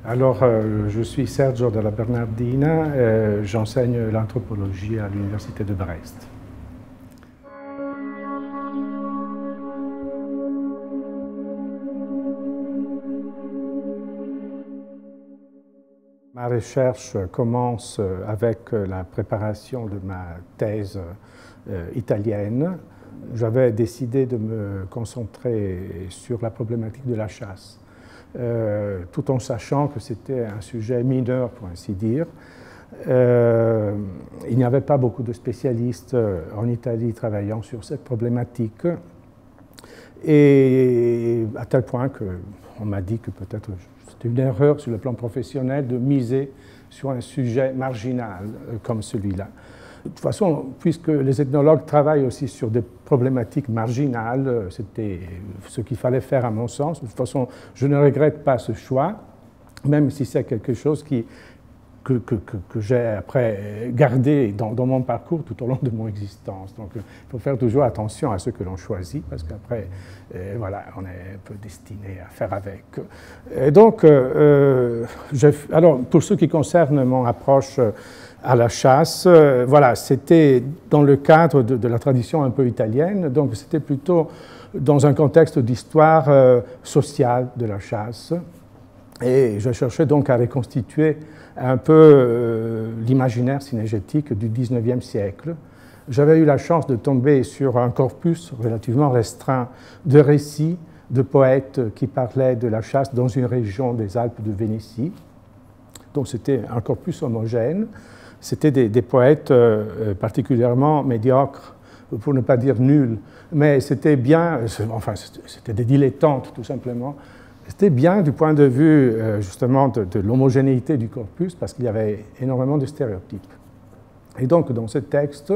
Alors, je suis Sergio Della Bernardina, j'enseigne l'anthropologie à l'Université de Brest. Ma recherche commence avec la préparation de ma thèse italienne. J'avais décidé de me concentrer sur la problématique de la chasse. Tout en sachant que c'était un sujet mineur, pour ainsi dire. Il n'y avait pas beaucoup de spécialistes en Italie travaillant sur cette problématique, et à tel point qu'on m'a dit que peut-être c'était une erreur sur le plan professionnel de miser sur un sujet marginal comme celui-là. De toute façon, puisque les ethnologues travaillent aussi sur des problématiques marginales, c'était ce qu'il fallait faire à mon sens. De toute façon, je ne regrette pas ce choix, même si c'est quelque chose que j'ai après gardé dans mon parcours tout au long de mon existence. Donc il faut faire toujours attention à ce que l'on choisit, parce qu'après, voilà, on est un peu destiné à faire avec. Et donc, alors, pour ce qui concerne mon approche à la chasse, voilà, c'était dans le cadre de la tradition un peu italienne, donc c'était plutôt dans un contexte d'histoire sociale de la chasse. Et je cherchais donc à reconstituer un peu l'imaginaire synégétique du XIXe siècle. J'avais eu la chance de tomber sur un corpus relativement restreint de récits de poètes qui parlaient de la chasse dans une région des Alpes de Vénétie. Donc c'était un corpus homogène. C'était des poètes particulièrement médiocres, pour ne pas dire nuls, mais c'était bien, enfin c'était des dilettantes tout simplement. C'était bien du point de vue justement de l'homogénéité du corpus, parce qu'il y avait énormément de stéréotypes. Et donc dans ce texte,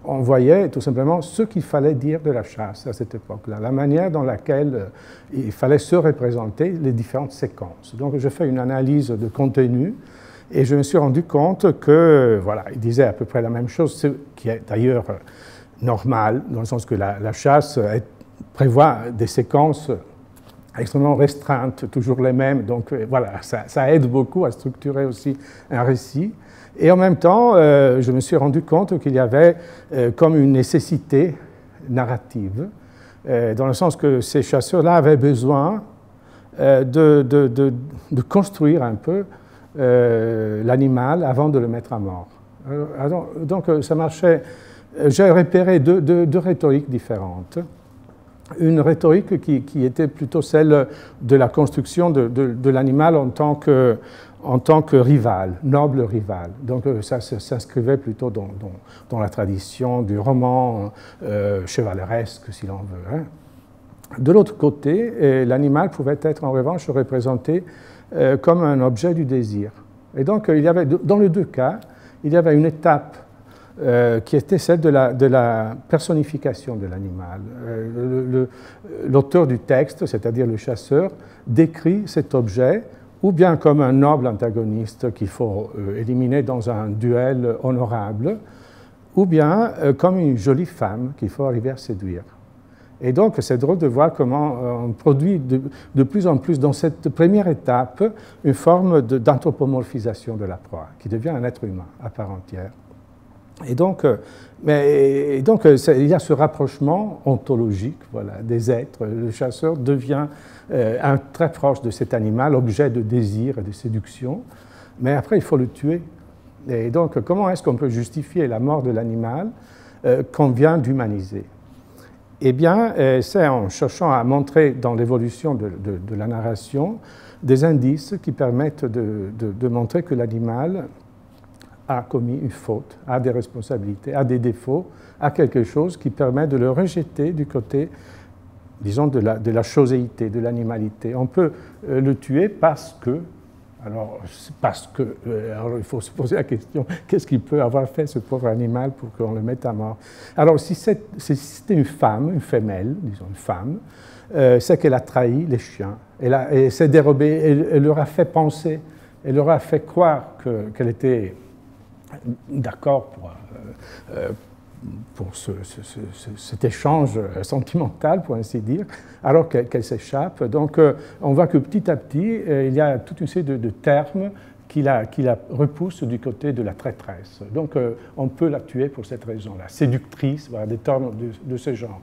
on voyait tout simplement ce qu'il fallait dire de la chasse à cette époque-là, la manière dans laquelle il fallait se représenter les différentes séquences. Donc je fais une analyse de contenu, et je me suis rendu compte que, voilà, il disait à peu près la même chose, ce qui est d'ailleurs normal, dans le sens que la chasse prévoit des séquences extrêmement restreintes, toujours les mêmes, donc voilà, ça aide beaucoup à structurer aussi un récit. Et en même temps, je me suis rendu compte qu'il y avait comme une nécessité narrative, dans le sens que ces chasseurs-là avaient besoin de construire un peu l'animal avant de le mettre à mort. Donc ça marchait. J'ai repéré deux rhétoriques différentes. Une rhétorique qui était plutôt celle de la construction de l'animal en tant que rival, noble rival. Donc ça s'inscrivait plutôt dans la tradition du roman chevaleresque, si l'on veut. Hein. De l'autre côté, l'animal pouvait être en revanche représenté comme un objet du désir. Et donc, il y avait, dans les deux cas, il y avait une étape qui était celle de la personnification de l'animal. L'auteur du texte, c'est-à-dire le chasseur, décrit cet objet ou bien comme un noble antagoniste qu'il faut éliminer dans un duel honorable, ou bien comme une jolie femme qu'il faut arriver à séduire. Et donc, c'est drôle de voir comment on produit de plus en plus, dans cette première étape, une forme d'anthropomorphisation de la proie, qui devient un être humain à part entière. Et donc, il y a ce rapprochement ontologique, voilà, des êtres. Le chasseur devient très proche de cet animal, objet de désir et de séduction, mais après, il faut le tuer. Et donc, comment est-ce qu'on peut justifier la mort de l'animal qu'on vient d'humaniser ? Eh bien, c'est en cherchant à montrer dans l'évolution de la narration des indices qui permettent de montrer que l'animal a commis une faute, a des responsabilités, a des défauts, a quelque chose qui permet de le rejeter du côté, disons, de la choséité, de l'animalité. On peut le tuer parce que, alors il faut se poser la question, qu'est-ce qu'il peut avoir fait ce pauvre animal pour qu'on le mette à mort? Alors si c'était une femme, une femelle, disons une femme, c'est qu'elle a trahi les chiens, elle s'est dérobée, elle leur a fait penser, elle leur a fait croire qu'elle était d'accord pour cet échange sentimental, pour ainsi dire, alors qu'elle s'échappe. Donc on voit que petit à petit, il y a toute une série de termes qui la repoussent du côté de la traîtresse. Donc on peut la tuer pour cette raison-là. Séductrice, voilà, des termes de ce genre.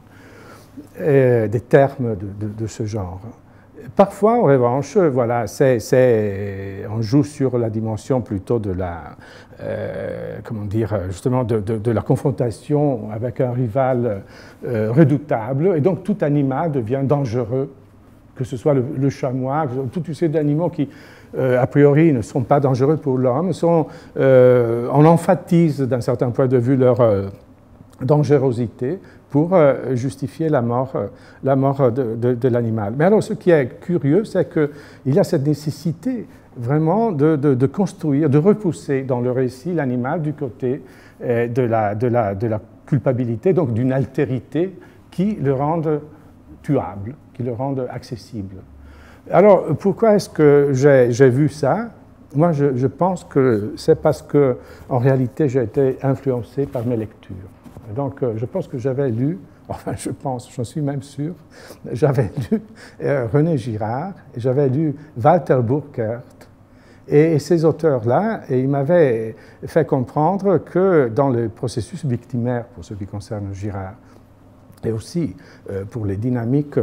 Des termes de ce genre. Parfois, en revanche, voilà, on joue sur la dimension plutôt de la, comment dire, justement de la confrontation avec un rival redoutable, et donc tout animal devient dangereux, que ce soit le chamois, toute une série d'animaux qui, a priori, ne sont pas dangereux pour l'homme, on emphatise d'un certain point de vue leur dangerosité pour justifier la mort de l'animal. Mais alors, ce qui est curieux, c'est qu'il y a cette nécessité vraiment de construire, de repousser dans le récit l'animal du côté de la culpabilité, donc d'une altérité qui le rende tuable, qui le rende accessible. Alors, pourquoi est-ce que j'ai vu ça? Moi, je pense que c'est parce que, en réalité, j'ai été influencé par mes lectures. Donc, je pense que j'avais lu, enfin, j'en suis même sûr, j'avais lu René Girard, et j'avais lu Walter Burkert, et ces auteurs-là, ils m'avaient fait comprendre que dans le processus victimaire, pour ce qui concerne Girard, et aussi pour les dynamiques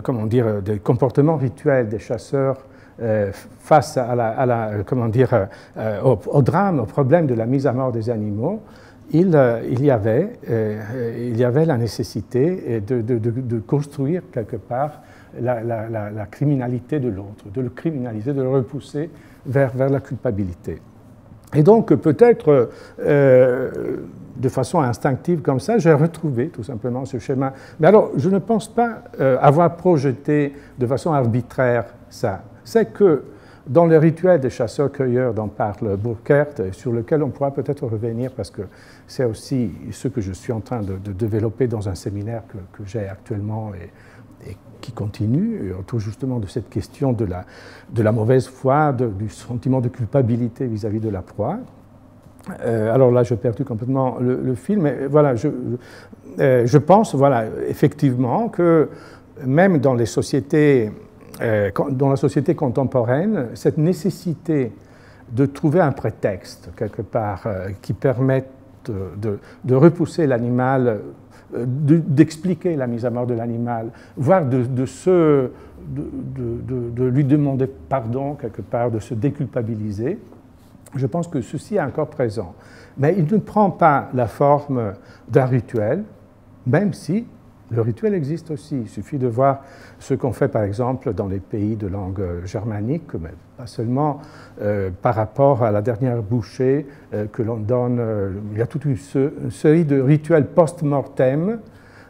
comment dire, des comportements rituels des chasseurs face au drame, au problème de la mise à mort des animaux, il y avait la nécessité de construire quelque part la criminalité de l'autre, de le criminaliser, de le repousser vers la culpabilité. Et donc, peut-être, de façon instinctive comme ça, j'ai retrouvé tout simplement ce schéma. Mais alors, je ne pense pas avoir projeté de façon arbitraire ça. C'est que dans les rituels des chasseurs-cueilleurs dont parle Burkert, sur lequel on pourra peut-être revenir parce que c'est aussi ce que je suis en train de développer dans un séminaire que j'ai actuellement et qui continue, autour justement de cette question de la mauvaise foi, du sentiment de culpabilité vis-à-vis de la proie. Alors là, j'ai perdu complètement le fil, mais voilà, je pense, voilà, effectivement, que même dans les sociétés, dans la société contemporaine, cette nécessité de trouver un prétexte, quelque part, qui permette de repousser l'animal, d'expliquer la mise à mort de l'animal, voire de lui demander pardon, quelque part, de se déculpabiliser, je pense que ceci est encore présent. Mais il ne prend pas la forme d'un rituel, même si le rituel existe aussi. Il suffit de voir ce qu'on fait, par exemple, dans les pays de langue germanique, mais pas seulement par rapport à la dernière bouchée que l'on donne. Il y a toute une série de rituels post-mortem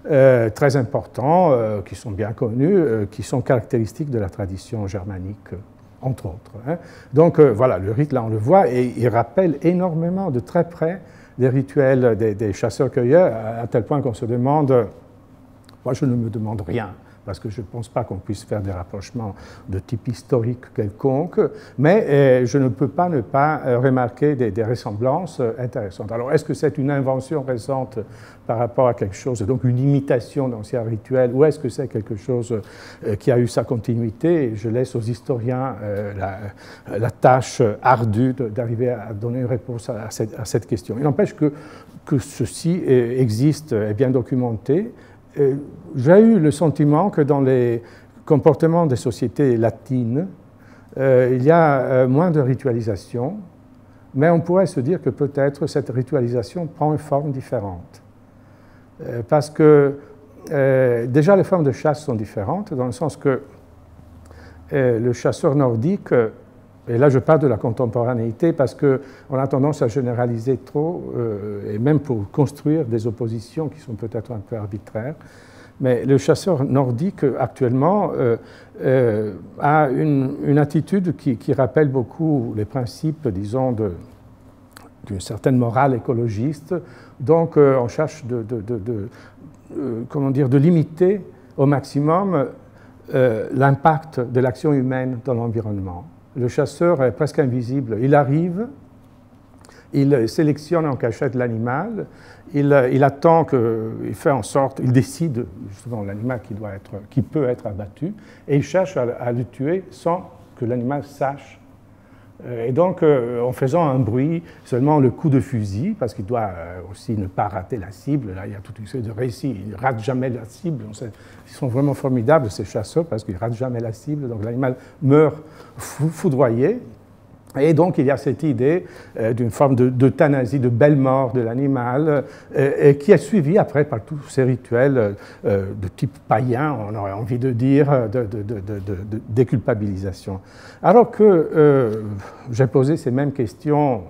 très importants, qui sont bien connus, qui sont caractéristiques de la tradition germanique, entre autres. Donc voilà, le rite, là, on le voit, et il rappelle énormément, de très près, des rituels des chasseurs-cueilleurs, à tel point qu'on se demande... Moi, je ne me demande rien, parce que je ne pense pas qu'on puisse faire des rapprochements de type historique quelconque, mais je ne peux pas ne pas remarquer des ressemblances intéressantes. Alors, est-ce que c'est une invention récente par rapport à quelque chose, donc une imitation d'anciens rituels, ou est-ce que c'est quelque chose qui a eu sa continuité? Je laisse aux historiens la tâche ardue d'arriver à donner une réponse à cette question. Il n'empêche que ceci existe, est bien documenté. J'ai eu le sentiment que dans les comportements des sociétés latines, il y a moins de ritualisation, mais on pourrait se dire que peut-être cette ritualisation prend une forme différente. Parce que déjà les formes de chasse sont différentes, dans le sens que le chasseur nordique, et là je parle de la contemporanéité parce qu'on a tendance à généraliser trop, et même pour construire des oppositions qui sont peut-être un peu arbitraires, mais le chasseur nordique actuellement a une attitude qui rappelle beaucoup les principes, disons, d'une certaine morale écologiste. Donc on cherche comment dire, de limiter au maximum l'impact de l'action humaine dans l'environnement. Le chasseur est presque invisible. Il arrive, il sélectionne en cachette l'animal, il attend il fait en sorte, il décide justement l'animal qui peut être abattu, et il cherche à le tuer sans que l'animal sache. Et donc, en faisant un bruit, seulement le coup de fusil, parce qu'il doit aussi ne pas rater la cible, là il y a toute une série de récits, il ne rate jamais la cible, ils sont vraiment formidables ces chasseurs, parce qu'ils ne ratent jamais la cible, donc l'animal meurt foudroyé. Et donc, il y a cette idée d'une forme d'euthanasie, de belle mort de l'animal, qui est suivie après par tous ces rituels de type païen, on aurait envie de dire, de déculpabilisation. Alors que j'ai posé ces mêmes questions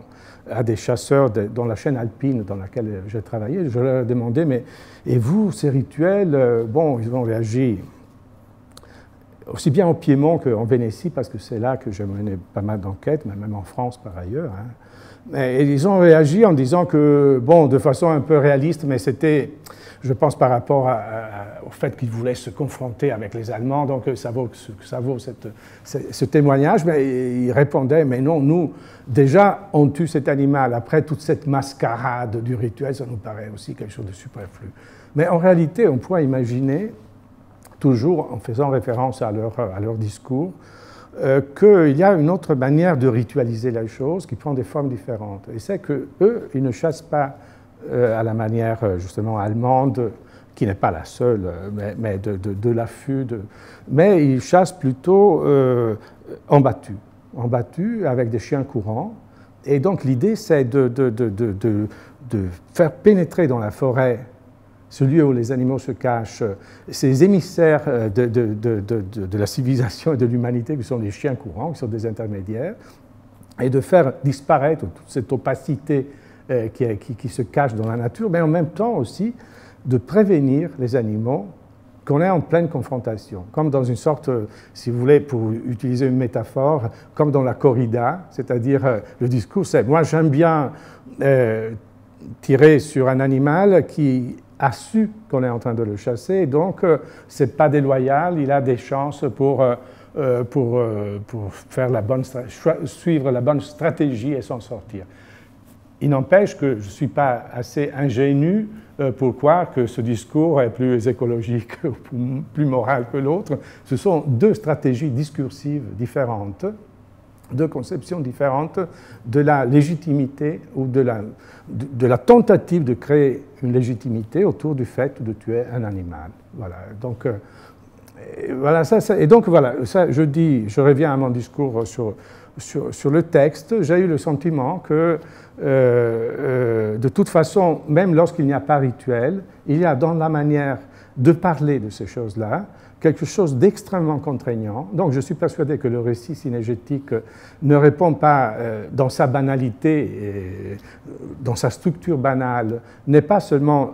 à des chasseurs dans la chaîne alpine dans laquelle j'ai travaillé, je leur ai demandé, mais et vous, ces rituels, bon, ils ont réagi aussi bien au Piémont qu'en Vénétie, parce que c'est là que j'ai mené pas mal d'enquêtes, mais même en France par ailleurs. Hein. Et ils ont réagi en disant que, bon, de façon un peu réaliste, mais c'était, je pense, par rapport au fait qu'ils voulaient se confronter avec les Allemands, donc ça vaut ce témoignage, mais ils répondaient, mais non, nous, déjà, on tue cet animal, après toute cette mascarade du rituel, ça nous paraît aussi quelque chose de superflu. Mais en réalité, on pourrait imaginer, toujours en faisant référence à leur discours, qu'il y a une autre manière de ritualiser la chose qui prend des formes différentes. Et c'est qu'eux, ils ne chassent pas à la manière justement allemande, qui n'est pas la seule, mais de l'affût, mais ils chassent plutôt en battu avec des chiens courants. Et donc l'idée, c'est de faire pénétrer dans la forêt ce lieu où les animaux se cachent, ces émissaires de la civilisation et de l'humanité, qui sont les chiens courants, qui sont des intermédiaires, et de faire disparaître toute cette opacité qui se cache dans la nature, mais en même temps aussi de prévenir les animaux qu'on est en pleine confrontation, comme dans une sorte, si vous voulez, pour utiliser une métaphore, comme dans la corrida, c'est-à-dire le discours, c'est « moi j'aime bien tirer sur un animal qui a su qu'on est en train de le chasser, donc ce n'est pas déloyal, il a des chances pour faire suivre la bonne stratégie et s'en sortir. » Il n'empêche que je ne suis pas assez ingénu pour croire que ce discours est plus écologique ou plus moral que l'autre. Ce sont deux stratégies discursives différentes, deux conceptions différentes de la légitimité ou de la tentative de créer une légitimité autour du fait de tuer un animal. Voilà. Donc, voilà, et donc voilà, ça, je reviens à mon discours sur le texte. J'ai eu le sentiment que, de toute façon, même lorsqu'il n'y a pas rituel, il y a dans la manière de parler de ces choses-là quelque chose d'extrêmement contraignant. Donc je suis persuadé que le récit synégétique ne répond pas dans sa banalité, dans sa structure banale, n'est pas seulement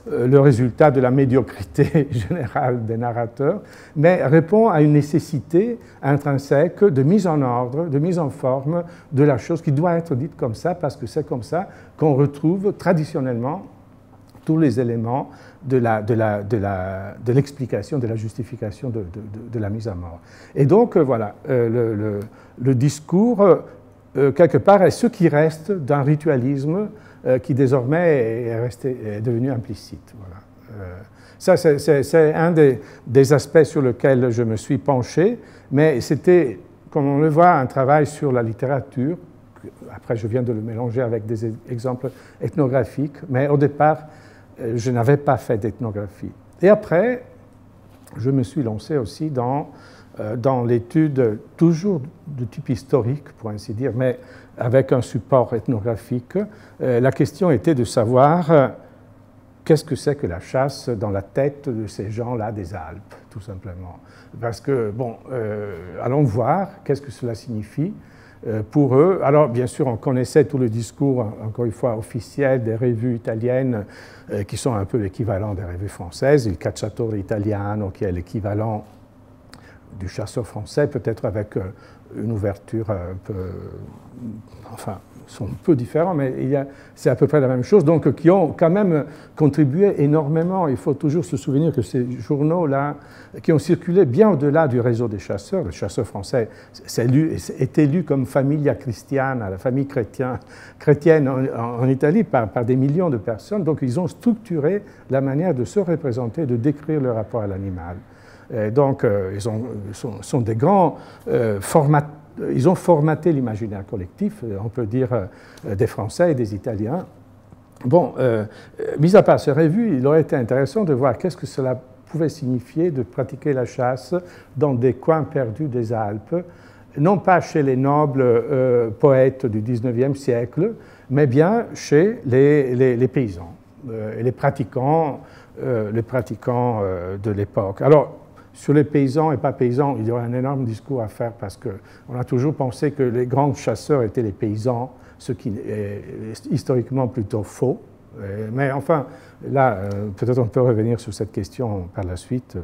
le résultat de la médiocrité générale des narrateurs, mais répond à une nécessité intrinsèque de mise en ordre, de mise en forme de la chose qui doit être dite comme ça, parce que c'est comme ça qu'on retrouve traditionnellement tous les éléments de l'explication, de la justification de la mise à mort. Et donc, voilà, le discours, quelque part, est ce qui reste d'un ritualisme qui désormais est devenu implicite. Voilà. Ça, c'est un des aspects sur lesquels je me suis penché, mais c'était, comme on le voit, un travail sur la littérature. Après, je viens de le mélanger avec des exemples ethnographiques, mais au départ, je n'avais pas fait d'ethnographie. Et après, je me suis lancé aussi dans l'étude, toujours de type historique, pour ainsi dire, mais avec un support ethnographique. La question était de savoir qu'est-ce que c'est que la chasse dans la tête de ces gens-là des Alpes, tout simplement. Parce que, bon, allons voir qu'est-ce que cela signifie pour eux. Alors, bien sûr, on connaissait tout le discours, encore une fois, officiel des revues italiennes qui sont un peu l'équivalent des revues françaises, il Cacciatore Italiano, qui est l'équivalent du chasseur français, peut-être avec une ouverture un peu, enfin, sont un peu différents, mais c'est à peu près la même chose, donc qui ont quand même contribué énormément. Il faut toujours se souvenir que ces journaux-là, qui ont circulé bien au-delà du réseau des chasseurs, le chasseur français est élu comme familia christiana, la famille chrétienne en Italie, par des millions de personnes, donc ils ont structuré la manière de se représenter, de décrire le rapport à l'animal. Donc ils sont des grands formateurs. Ils ont formaté l'imaginaire collectif, on peut dire, des Français et des Italiens. Bon, mis à part ces revues, il aurait été intéressant de voir qu'est-ce que cela pouvait signifier de pratiquer la chasse dans des coins perdus des Alpes, non pas chez les nobles poètes du XIXe siècle, mais bien chez les paysans, les pratiquants de l'époque. Alors, sur les paysans et pas paysans, il y aurait un énorme discours à faire parce qu'on a toujours pensé que les grands chasseurs étaient les paysans, ce qui est historiquement plutôt faux. Mais enfin, là, peut-être on peut revenir sur cette question par la suite.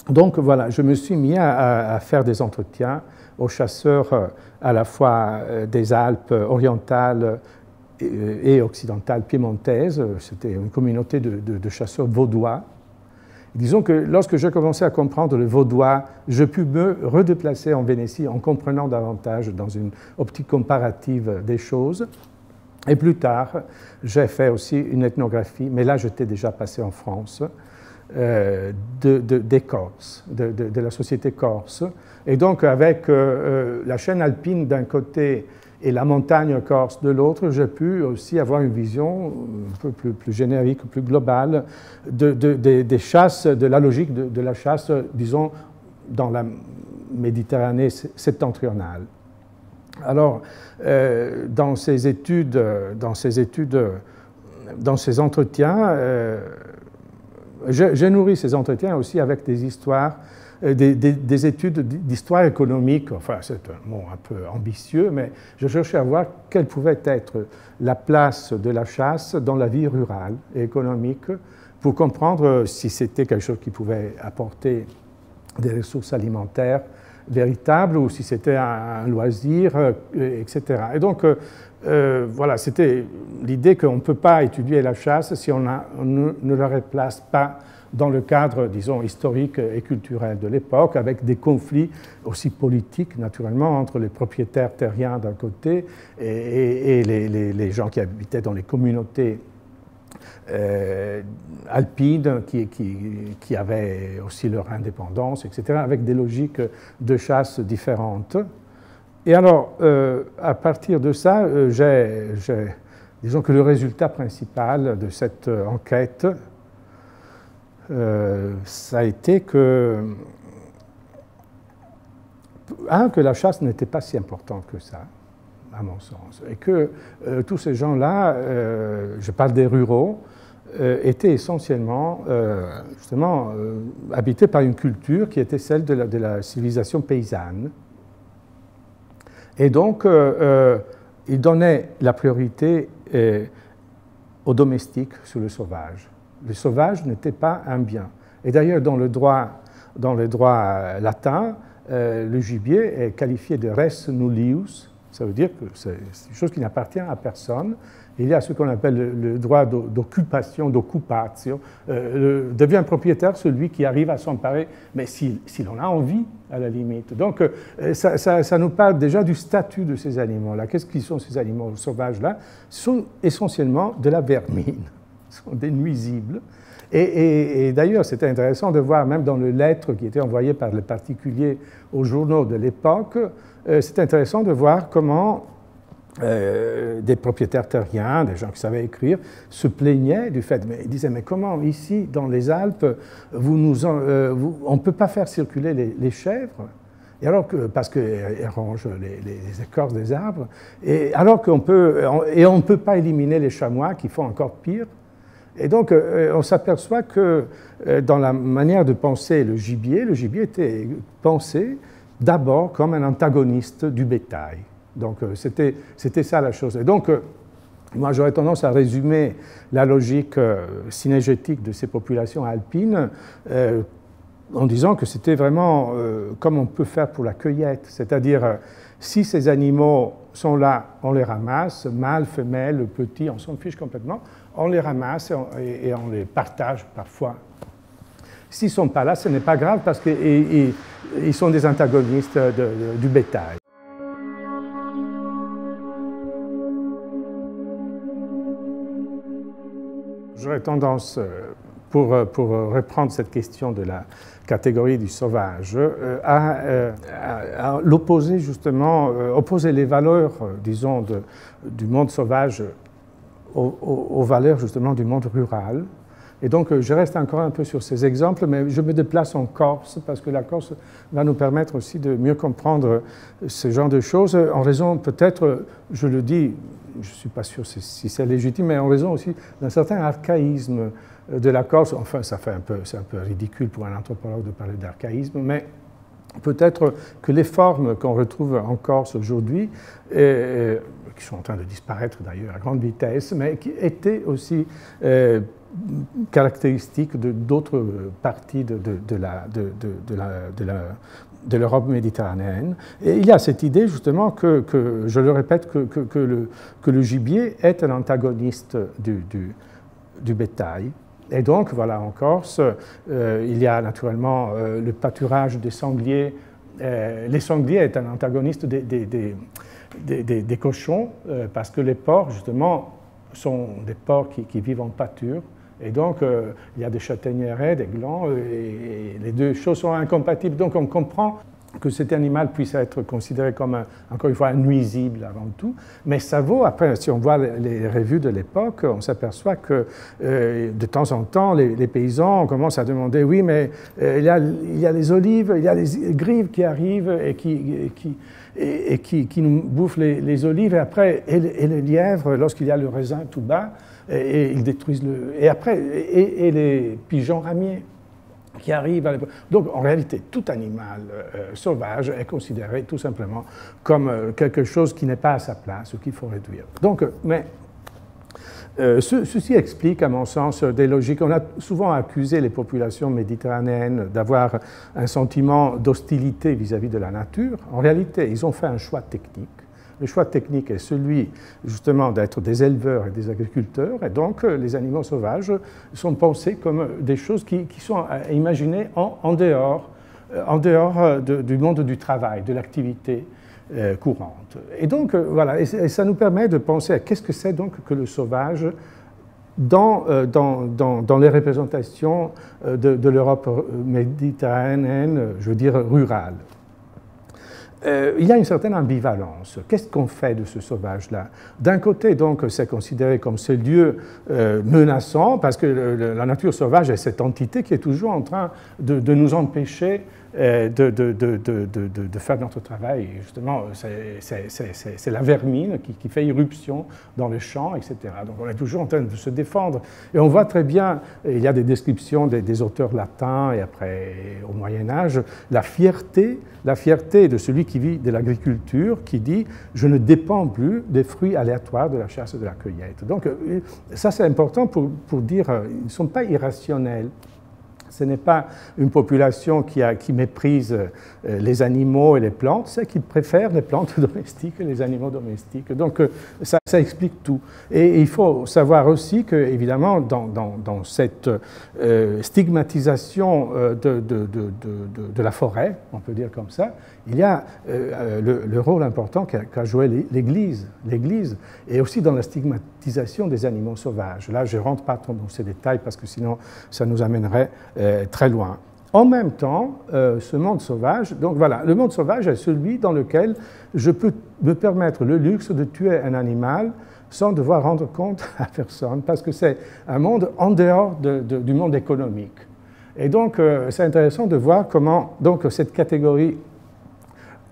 Donc voilà, je me suis mis à faire des entretiens aux chasseurs à la fois des Alpes orientales et occidentales piémontaises. C'était une communauté de chasseurs vaudois. Disons que lorsque j'ai commencé à comprendre le vaudois, je pus me redéplacer en Vénétie en comprenant davantage dans une optique comparative des choses. Et plus tard, j'ai fait aussi une ethnographie, mais là j'étais déjà passé en France, des Corses, de la société corse. Et donc avec la chaîne alpine d'un côté et la montagne corse de l'autre, j'ai pu aussi avoir une vision un peu plus générique, plus globale des chasses, de la logique de la chasse, disons, dans la Méditerranée septentrionale. Alors, dans ces études, dans ces entretiens, j'ai nourri ces entretiens aussi avec des histoires, des études d'histoire économique. Enfin, c'est un mot un peu ambitieux, mais je cherchais à voir quelle pouvait être la place de la chasse dans la vie rurale et économique pour comprendre si c'était quelque chose qui pouvait apporter des ressources alimentaires véritables ou si c'était un loisir, etc. Et donc, voilà, c'était l'idée qu'on ne peut pas étudier la chasse si on ne la replace pas dans le cadre, disons, historique et culturel de l'époque, avec des conflits aussi politiques, naturellement, entre les propriétaires terriens d'un côté et les gens qui habitaient dans les communautés alpines qui avaient aussi leur indépendance, etc., avec des logiques de chasse différentes. Et alors, à partir de ça, disons que le résultat principal de cette enquête, ça a été que la chasse n'était pas si importante que ça, à mon sens, et que tous ces gens-là, je parle des ruraux, étaient essentiellement, justement, habités par une culture qui était celle de la civilisation paysanne. Et donc, ils donnaient la priorité aux domestiques sur le sauvage. Le sauvage n'était pas un bien. Et d'ailleurs, dans le droit latin, le gibier est qualifié de res nullius. Ça veut dire que c'est une chose qui n'appartient à personne. Il y a ce qu'on appelle le droit d'occupation, d'occupatio. Devient propriétaire celui qui arrive à s'emparer, mais s'il en a envie, à la limite. Donc, ça nous parle déjà du statut de ces animaux-là. Qu'est-ce qu'ils sont, ces animaux sauvages-là? Ce sont essentiellement de la vermine. Ce sont des nuisibles. Et d'ailleurs, c'était intéressant de voir, même dans les lettres qui étaient envoyées par les particuliers aux journaux de l'époque, c'est intéressant de voir comment des propriétaires terriens, des gens qui savaient écrire, se plaignaient du fait, mais ils disaient, mais comment ici, dans les Alpes, on ne peut pas faire circuler les chèvres, et alors parce qu'elles rongent les écorces des arbres, et alors on ne peut pas éliminer les chamois qui font encore pire. Et donc, on s'aperçoit que dans la manière de penser le gibier était pensé d'abord comme un antagoniste du bétail. Donc, c'était ça la chose. Et donc, moi, j'aurais tendance à résumer la logique synégétique de ces populations alpines en disant que c'était vraiment comme on peut faire pour la cueillette, c'est-à-dire si ces animaux sont là, on les ramasse, mâle, femelle, petit, on s'en fiche complètement, on les ramasse et on les partage parfois. S'ils ne sont pas là, ce n'est pas grave parce qu'ils sont des antagonistes du bétail. J'aurais tendance, pour reprendre cette question de la catégorie du sauvage, à l'opposer justement, opposer les valeurs, disons, du monde sauvage aux valeurs justement du monde rural. Et donc je reste encore un peu sur ces exemples, mais je me déplace en Corse parce que la Corse va nous permettre aussi de mieux comprendre ce genre de choses, en raison peut-être, je le dis, je ne suis pas sûr si c'est légitime, mais en raison aussi d'un certain archaïsme de la Corse. Enfin, c'est un peu ridicule pour un anthropologue de parler d'archaïsme, mais peut-être que les formes qu'on retrouve en Corse aujourd'hui, qui sont en train de disparaître d'ailleurs à grande vitesse, mais qui étaient aussi caractéristiques d'autres parties de l'Europe méditerranéenne. Et il y a cette idée justement que je le répète, que le gibier est un antagoniste du bétail. Et donc, voilà, en Corse, il y a naturellement le pâturage des sangliers. Les sangliers est un antagoniste des cochons, parce que les porcs, justement, sont des porcs qui vivent en pâture. Et donc, il y a des châtaigneraies, des glands, et les deux choses sont incompatibles. Donc, on comprend que cet animal puisse être considéré comme, encore une fois, un nuisible avant tout. Mais ça vaut, après, si on voit les revues de l'époque, on s'aperçoit que de temps en temps, les paysans commencent à demander, oui, mais il y a les olives, il y a les grives qui arrivent et qui nous bouffent les olives, et après, et les lièvres, lorsqu'il y a le raisin tout bas, et ils détruisent et les pigeons ramiers qui arrivent. Donc, en réalité, tout animal sauvage est considéré tout simplement comme quelque chose qui n'est pas à sa place ou qu'il faut réduire. Donc, ceci explique, à mon sens, des logiques. On a souvent accusé les populations méditerranéennes d'avoir un sentiment d'hostilité vis-à-vis de la nature. En réalité, ils ont fait un choix technique. Le choix technique est celui, justement, d'être des éleveurs et des agriculteurs, et donc les animaux sauvages sont pensés comme des choses qui sont imaginées en dehors du monde du travail, de l'activité courante. Et donc, voilà, et ça nous permet de penser à qu'est-ce que c'est donc que le sauvage dans les représentations de l'Europe méditerranéenne, je veux dire rurale. Il y a une certaine ambivalence. Qu'est-ce qu'on fait de ce sauvage-là? D'un côté, donc, c'est considéré comme ce lieu menaçant, parce que la nature sauvage est cette entité qui est toujours en train de nous empêcher de faire notre travail. Et justement, c'est la vermine qui fait irruption dans les champs, etc. Donc on est toujours en train de se défendre. Et on voit très bien, il y a des descriptions des auteurs latins et après au Moyen-Âge, la fierté de celui qui vit de l'agriculture, qui dit « je ne dépends plus des fruits aléatoires de la chasse et de la cueillette ». Donc ça c'est important pour dire ils ne sont pas irrationnels. Ce n'est pas une population qui méprise les animaux et les plantes, c'est qu'ils préfèrent les plantes domestiques et les animaux domestiques. Donc ça explique tout. Et il faut savoir aussi que, évidemment, dans cette stigmatisation de la forêt, on peut dire comme ça, il y a le rôle important qu'a joué l'Église, et aussi dans la stigmatisation des animaux sauvages. Là, je ne rentre pas trop dans ces détails parce que sinon ça nous amènerait très loin. En même temps, ce monde sauvage, donc voilà, le monde sauvage est celui dans lequel je peux me permettre le luxe de tuer un animal sans devoir rendre compte à personne, parce que c'est un monde en dehors du monde économique. Et donc, c'est intéressant de voir comment donc, cette catégorie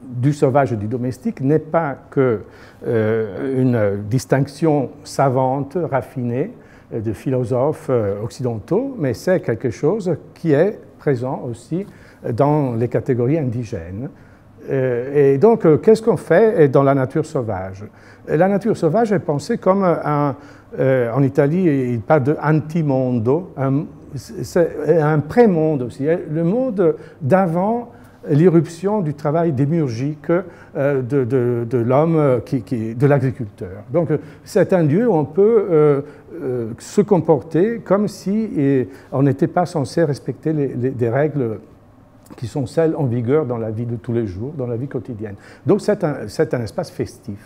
du sauvage et du domestique n'est pas qu'une distinction savante, raffinée, de philosophes occidentaux, mais c'est quelque chose qui est présent aussi dans les catégories indigènes. Et donc, qu'est-ce qu'on fait dans la nature sauvage? La nature sauvage est pensée comme en Italie, il parle de antimondo, c'est un pré-monde aussi, le monde d'avant l'irruption du travail démiurgique de l'homme, de l'agriculteur. Donc c'est un lieu où on peut se comporter comme si on n'était pas censé respecter des règles qui sont celles en vigueur dans la vie de tous les jours, dans la vie quotidienne. Donc c'est un espace festif.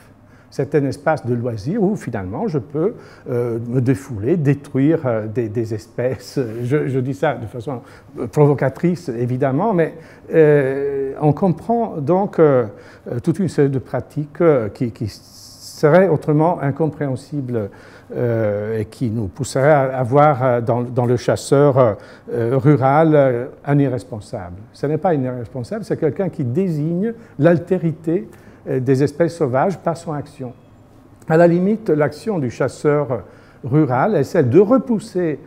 C'est un espace de loisir où finalement je peux me défouler, détruire des espèces. Je dis ça de façon provocatrice évidemment, mais on comprend donc toute une série de pratiques qui seraient autrement incompréhensibles et qui nous pousseraient à voir dans le chasseur rural un irresponsable. Ce n'est pas un irresponsable, c'est quelqu'un qui désigne l'altérité des espèces sauvages par son action. À la limite, l'action du chasseur rural est celle de repousser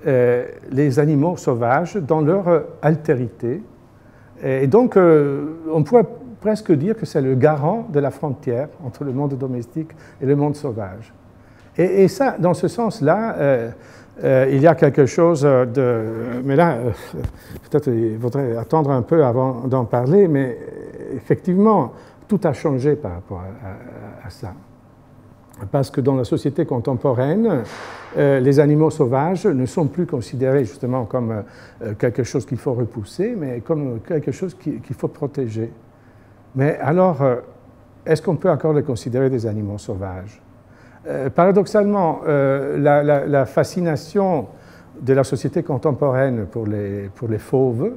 les animaux sauvages dans leur altérité. Et donc, on pourrait presque dire que c'est le garant de la frontière entre le monde domestique et le monde sauvage. Et ça, dans ce sens-là, il y a quelque chose de... Mais là, peut-être il faudrait attendre un peu avant d'en parler, mais effectivement, tout a changé par rapport à ça. Parce que dans la société contemporaine, les animaux sauvages ne sont plus considérés justement comme quelque chose qu'il faut repousser, mais comme quelque chose qu'il faut protéger. Mais alors, est-ce qu'on peut encore les considérer des animaux sauvages? Paradoxalement, la fascination de la société contemporaine pour les fauves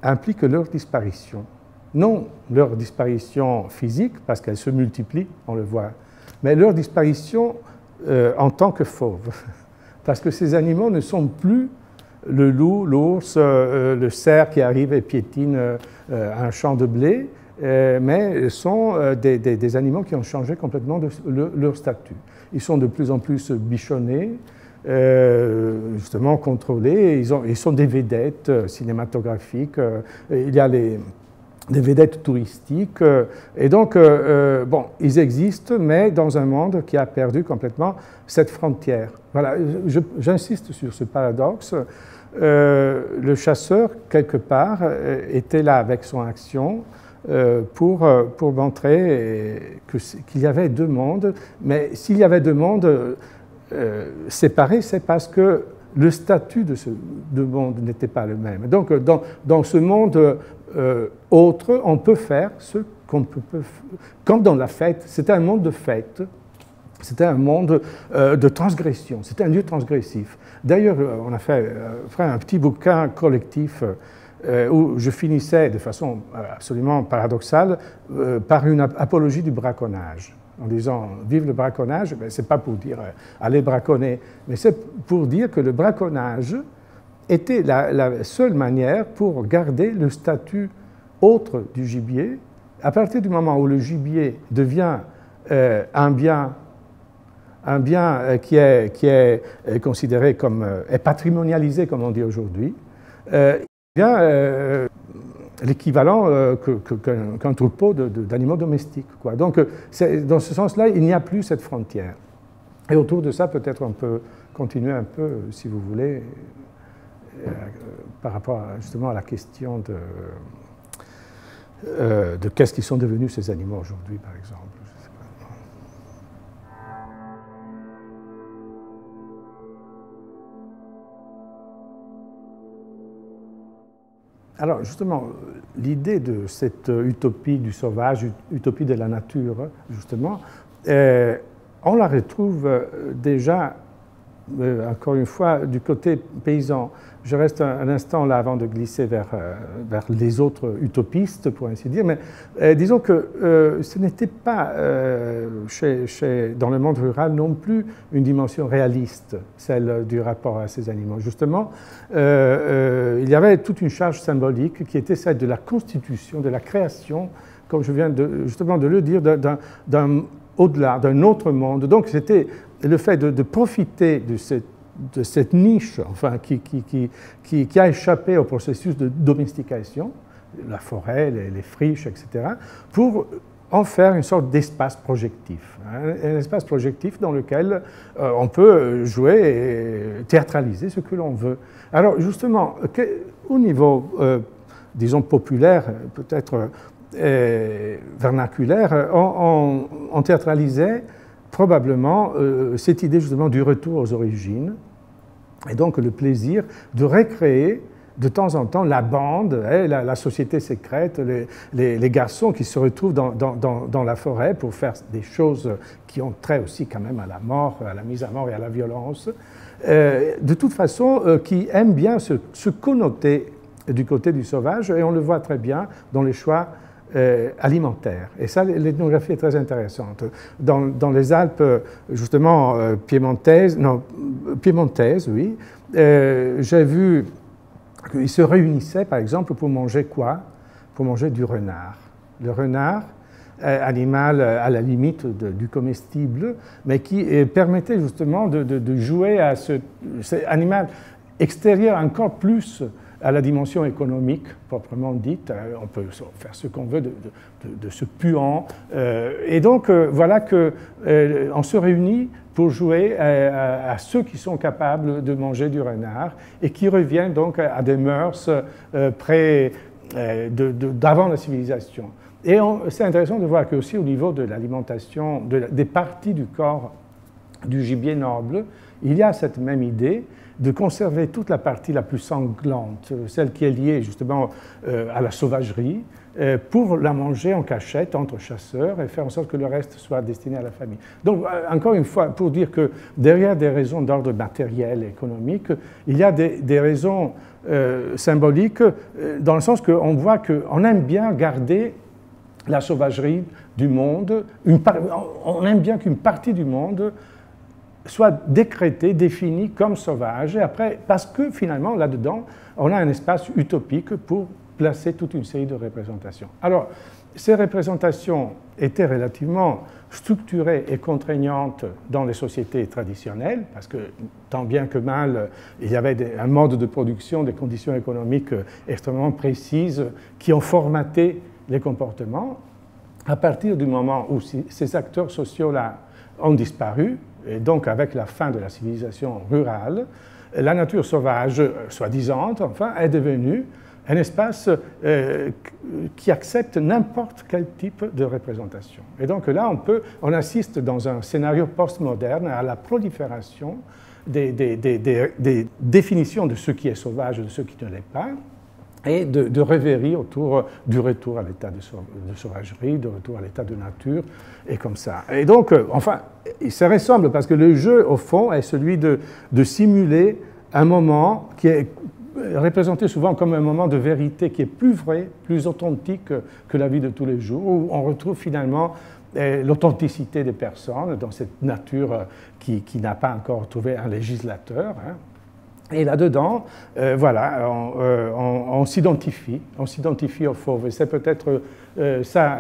implique leur disparition. Non leur disparition physique, parce qu'elle se multiplie, on le voit, mais leur disparition en tant que fauves. Parce que ces animaux ne sont plus le loup, l'ours, le cerf qui arrive et piétine un champ de blé, mais sont des animaux qui ont changé complètement leur statut. Ils sont de plus en plus bichonnés, justement contrôlés, ils sont des vedettes cinématographiques, il y a des vedettes touristiques, et donc, bon, ils existent, mais dans un monde qui a perdu complètement cette frontière. Voilà, j'insiste sur ce paradoxe. Le chasseur, quelque part, était là avec son action pour montrer qu'il y avait deux mondes, mais s'il y avait deux mondes séparés, c'est parce que le statut de ce deux mondes n'était pas le même. Donc, dans ce monde autre, on peut faire ce qu'on peut comme dans la fête. C'était un monde de fête, c'était un monde de transgression, c'était un lieu transgressif. D'ailleurs, on a fait un petit bouquin collectif où je finissais de façon absolument paradoxale par une apologie du braconnage. En disant « vive le braconnage », ce n'est pas pour dire « allez braconner », mais c'est pour dire que le braconnage était la seule manière pour garder le statut autre du gibier. À partir du moment où le gibier devient un bien qui est considéré comme est patrimonialisé, comme on dit aujourd'hui, il devient l'équivalent qu'un troupeau d'animaux domestiques, quoi. Donc, dans ce sens-là, il n'y a plus cette frontière. Et autour de ça, peut-être on peut continuer un peu, si vous voulez, par rapport justement à la question de qu'est-ce qu'ils sont devenus ces animaux aujourd'hui, par exemple. Je sais pas. Alors, justement, l'idée de cette utopie du sauvage, utopie de la nature, justement, on la retrouve déjà, encore une fois, du côté paysan. Je reste un instant là avant de glisser vers les autres utopistes, pour ainsi dire, mais disons que ce n'était pas dans le monde rural non plus une dimension réaliste, celle du rapport à ces animaux. Justement, il y avait toute une charge symbolique qui était celle de la constitution, de la création, comme je viens justement de le dire, d'un au-delà, d'un autre monde. Donc c'était le fait de profiter de cette niche, enfin, qui a échappé au processus de domestication, la forêt, les friches, etc., pour en faire une sorte d'espace projectif. Un espace projectif dans lequel on peut jouer et théâtraliser ce que l'on veut. Alors justement, au niveau, disons, populaire, peut-être vernaculaire, on théâtralisait probablement cette idée justement du retour aux origines, et donc le plaisir de recréer de temps en temps la bande, la société secrète, les garçons qui se retrouvent dans la forêt pour faire des choses qui ont trait aussi quand même à la mort, à la mise à mort et à la violence, de toute façon qui aiment bien se connoter du côté du sauvage, et on le voit très bien dans les choix alimentaire. Et ça, l'ethnographie est très intéressante. Dans les Alpes, justement, piémontaises, oui, j'ai vu qu'ils se réunissaient, par exemple, pour manger quoi? Pour manger du renard. Le renard, animal à la limite du comestible, mais qui permettait justement de jouer à cet animal extérieur encore plus à la dimension économique proprement dite. On peut faire ce qu'on veut de ce puant. Et donc, voilà qu'on se réunit pour jouer à ceux qui sont capables de manger du renard et qui reviennent donc à des mœurs d'avant la civilisation. Et c'est intéressant de voir qu'aussi au niveau de l'alimentation, des parties du corps du gibier noble, il y a cette même idée de conserver toute la partie la plus sanglante, celle qui est liée justement à la sauvagerie, pour la manger en cachette entre chasseurs et faire en sorte que le reste soit destiné à la famille. Donc, encore une fois, pour dire que derrière des raisons d'ordre matériel et économique, il y a des raisons symboliques, dans le sens qu'on voit qu'on aime bien garder la sauvagerie du monde, on aime bien qu'une partie du monde soit décrétée, définie comme sauvage, et après, parce que finalement, là-dedans, on a un espace utopique pour placer toute une série de représentations. Alors, ces représentations étaient relativement structurées et contraignantes dans les sociétés traditionnelles, parce que tant bien que mal, il y avait un mode de production, des conditions économiques extrêmement précises qui ont formaté les comportements. À partir du moment où ces acteurs sociaux-là ont disparu, et donc avec la fin de la civilisation rurale, la nature sauvage, soi-disant, enfin, est devenue un espace qui accepte n'importe quel type de représentation. Et donc là, on assiste dans un scénario postmoderne à la prolifération des définitions de ce qui est sauvage et de ce qui ne l'est pas, et de rêveries autour du retour à l'état de sauvagerie, de retour à l'état de nature, et comme ça. Et donc, enfin, il se ressemble, parce que le jeu, au fond, est celui de simuler un moment qui est représenté souvent comme un moment de vérité qui est plus vrai, plus authentique que la vie de tous les jours, où on retrouve finalement l'authenticité des personnes dans cette nature qui n'a pas encore trouvé un législateur, hein. Et là-dedans, voilà, on s'identifie au fauve. Et c'est peut-être ça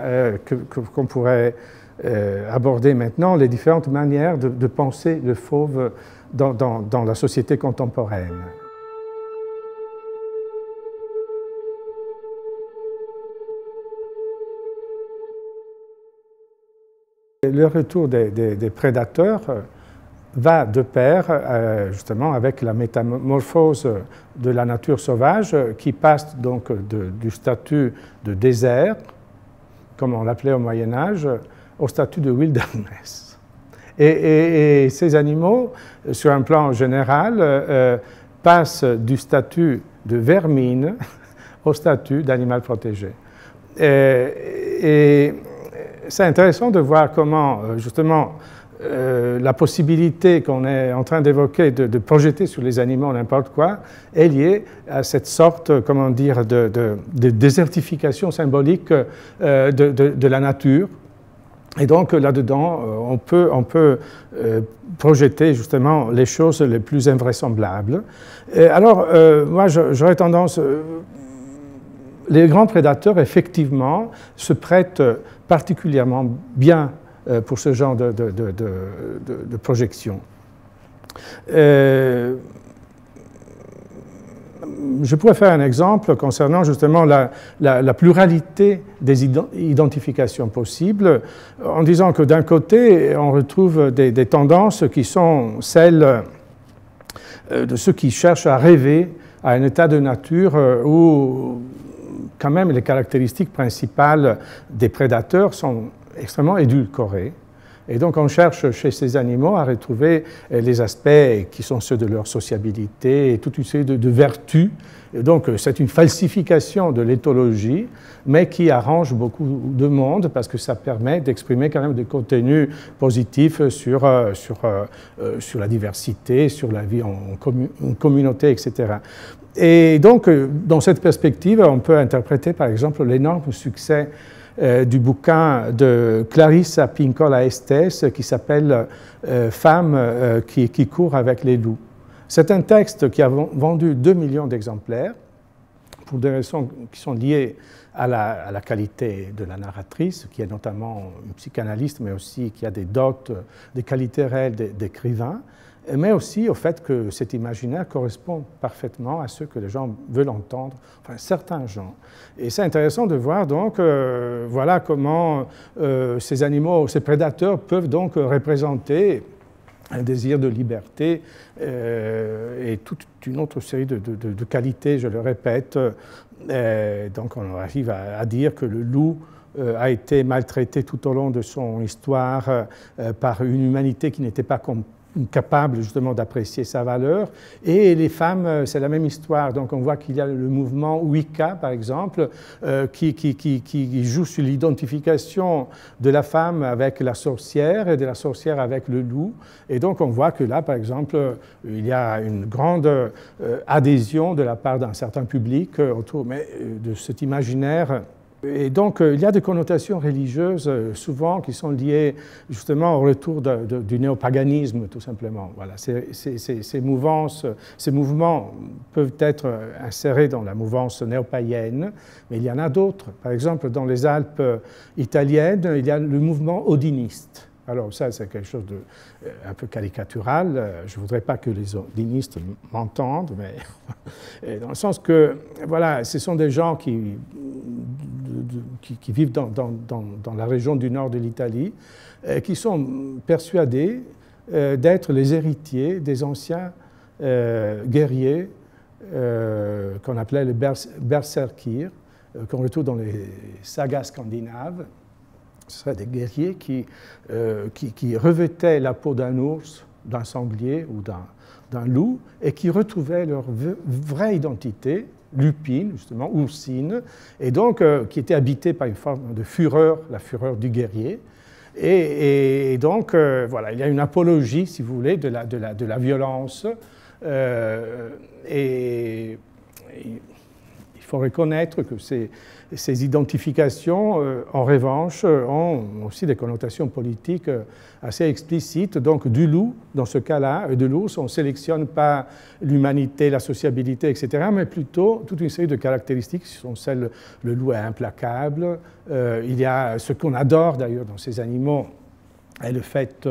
qu'on pourrait aborder maintenant, les différentes manières de penser le fauve dans la société contemporaine. Le retour des prédateurs va de pair justement avec la métamorphose de la nature sauvage qui passe donc du statut de désert, comme on l'appelait au Moyen-Âge, au statut de wilderness. Et ces animaux, sur un plan général, passent du statut de vermine au statut d'animal protégé. Et c'est intéressant de voir comment, justement, la possibilité qu'on est en train d'évoquer de projeter sur les animaux n'importe quoi est liée à cette sorte, comment dire, de désertification symbolique de la nature. Et donc là-dedans, on peut projeter justement les choses les plus invraisemblables. Alors, moi, j'aurais tendance... les grands prédateurs, effectivement, se prêtent particulièrement bien pour ce genre de projection. je pourrais faire un exemple concernant justement la pluralité des identifications possibles, en disant que d'un côté, on retrouve des tendances qui sont celles de ceux qui cherchent à rêver à un état de nature où quand même les caractéristiques principales des prédateurs sont extrêmement édulcorées. Et donc on cherche chez ces animaux à retrouver les aspects qui sont ceux de leur sociabilité et toute une série de vertus. Et donc c'est une falsification de l'éthologie, mais qui arrange beaucoup de monde parce que ça permet d'exprimer quand même des contenus positifs sur la diversité, sur la vie en communauté, etc. Et donc dans cette perspective, on peut interpréter par exemple l'énorme succès du bouquin de Clarissa Pinkola Estés qui s'appelle « Femmes qui courent avec les loups ». C'est un texte qui a vendu 2 millions d'exemplaires pour des raisons qui sont liées à la qualité de la narratrice, qui est notamment une psychanalyste, mais aussi qui a des dots, des qualités réelles d'écrivain, mais aussi au fait que cet imaginaire correspond parfaitement à ce que les gens veulent entendre, enfin certains gens. Et c'est intéressant de voir donc, voilà comment ces animaux, ces prédateurs peuvent donc représenter un désir de liberté et toute une autre série de qualités, je le répète. Donc on arrive à dire que le loup a été maltraité tout au long de son histoire par une humanité qui n'était pas capable justement d'apprécier sa valeur. Et les femmes, c'est la même histoire. Donc on voit qu'il y a le mouvement Wicca, par exemple, qui joue sur l'identification de la femme avec la sorcière et de la sorcière avec le loup. Et donc on voit que là, par exemple, il y a une grande adhésion de la part d'un certain public autour de cet imaginaire. Et donc, il y a des connotations religieuses souvent qui sont liées justement au retour du néopaganisme, tout simplement. Voilà, ces mouvements peuvent être insérés dans la mouvance néopaïenne, mais il y en a d'autres. Par exemple, dans les Alpes italiennes, il y a le mouvement odiniste. Alors ça, c'est quelque chose un peu caricatural. Je ne voudrais pas que les odinistes m'entendent, mais dans le sens que, voilà, ce sont des gens qui vivent dans la région du nord de l'Italie, qui sont persuadés d'être les héritiers des anciens guerriers qu'on appelait les berserkir, qu'on retrouve dans les sagas scandinaves. Ce seraient des guerriers qui revêtaient la peau d'un ours, d'un sanglier ou d'un loup, et qui retrouvaient leur vraie identité, lupine, justement, oursine, et donc qui était habité par une forme de fureur, la fureur du guerrier. Et donc, voilà, il y a une apologie, si vous voulez, de la violence. Et il faut reconnaître que ces identifications, en revanche, ont aussi des connotations politiques assez explicites. Donc, du loup, dans ce cas-là, de l'ours, on ne sélectionne pas l'humanité, la sociabilité, etc., mais plutôt toute une série de caractéristiques qui sont celles, le loup est implacable. Il y a ce qu'on adore d'ailleurs dans ces animaux, est le fait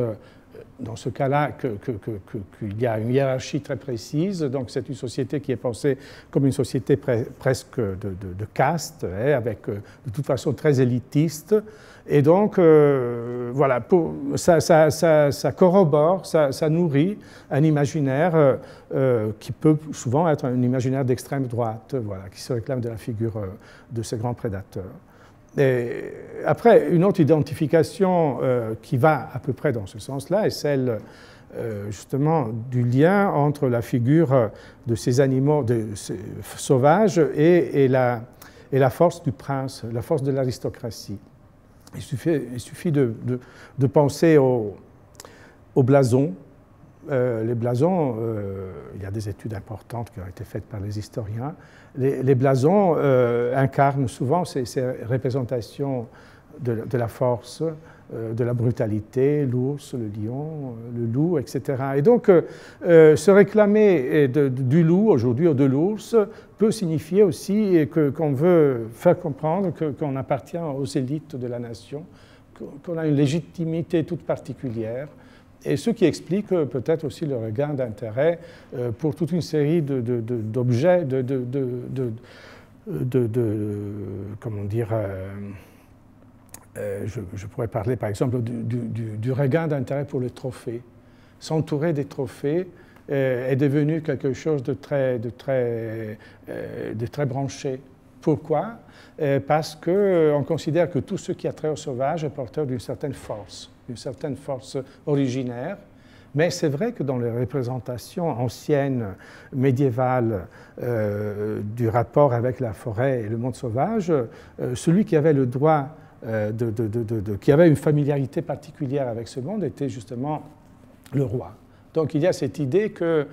dans ce cas-là qu'il y a une hiérarchie très précise. Donc c'est une société qui est pensée comme une société presque de caste, avec de toute façon très élitiste. Et donc voilà, ça corrobore, ça nourrit un imaginaire qui peut souvent être un imaginaire d'extrême droite, voilà, qui se réclame de la figure de ces grands prédateurs. Et après, une autre identification qui va à peu près dans ce sens-là est celle justement du lien entre la figure de ces animaux sauvages et la force du prince, la force de l'aristocratie. Il suffit de penser au blason. Les blasons, il y a des études importantes qui ont été faites par les historiens. Les blasons incarnent souvent ces représentations de la force, de la brutalité, l'ours, le lion, le loup, etc. Et donc, se réclamer du loup aujourd'hui ou de l'ours peut signifier aussi qu'on veut faire comprendre qu'on appartient aux élites de la nation, qu'on a une légitimité toute particulière, Et ce qui explique peut-être aussi le regain d'intérêt pour toute une série d'objets, comment dire, je pourrais parler par exemple du regain d'intérêt pour les trophées. S'entourer des trophées est devenu quelque chose de très branché. Pourquoi? Parce qu'on considère que tout ce qui a trait au sauvage est porteur d'une certaine force originaire. Mais c'est vrai que dans les représentations anciennes, médiévales, du rapport avec la forêt et le monde sauvage, celui qui avait le droit, qui avait une familiarité particulière avec ce monde était justement le roi. Donc il y a cette idée que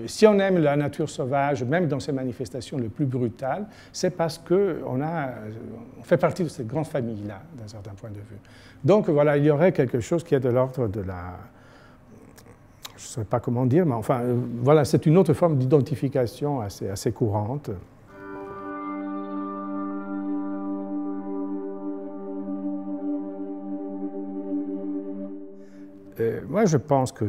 si on aime la nature sauvage, même dans ses manifestations les plus brutales, c'est parce qu'on fait partie de cette grande famille-là, d'un certain point de vue. Donc voilà, il y aurait quelque chose qui est de l'ordre de la... Je ne sais pas comment dire, mais enfin, voilà, c'est une autre forme d'identification assez courante. Moi, je pense que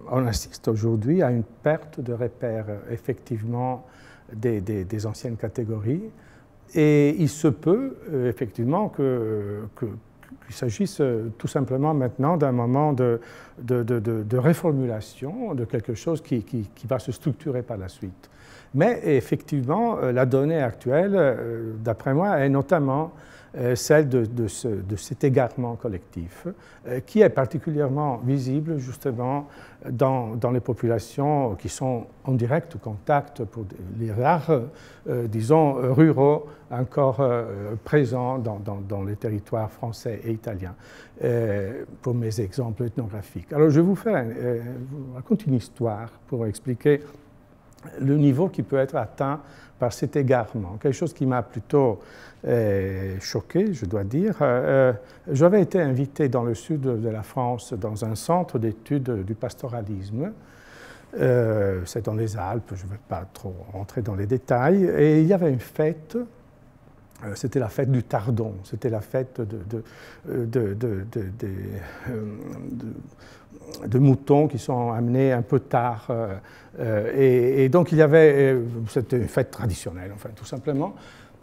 on assiste aujourd'hui à une perte de repères, effectivement, des anciennes catégories. Et il se peut, effectivement, qu'il s'agisse tout simplement maintenant d'un moment de réformulation, de quelque chose qui va se structurer par la suite. Mais effectivement, la donnée actuelle, d'après moi, est notamment celle de cet égarement collectif, qui est particulièrement visible justement dans les populations qui sont en direct contact pour les rares, disons, ruraux encore présents dans les territoires français et italiens, pour mes exemples ethnographiques. Alors je vais vous raconte une histoire pour expliquer le niveau qui peut être atteint par cet égarement, quelque chose qui m'a plutôt choqué, je dois dire. J'avais été invité dans le sud de la France, dans un centre d'études du pastoralisme. C'est dans les Alpes, je ne vais pas trop rentrer dans les détails. Et il y avait une fête, c'était la fête du Tardon, c'était la fête de moutons qui sont amenés un peu tard. Et donc il y avait, c'était une fête traditionnelle, enfin, tout simplement.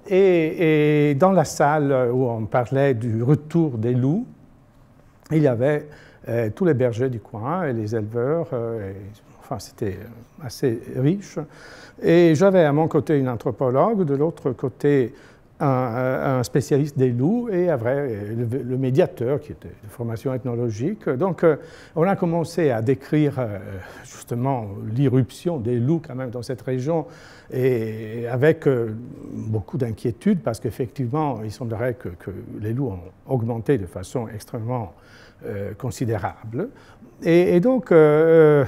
Et dans la salle où on parlait du retour des loups, il y avait tous les bergers du coin et les éleveurs. Enfin, c'était assez riche. Et j'avais à mon côté une anthropologue, de l'autre côté un spécialiste des loups et après le médiateur qui était de formation ethnologique. Donc on a commencé à décrire justement l'irruption des loups quand même dans cette région et avec beaucoup d'inquiétude parce qu'effectivement il semblerait que les loups ont augmenté de façon extrêmement considérable. Et donc ils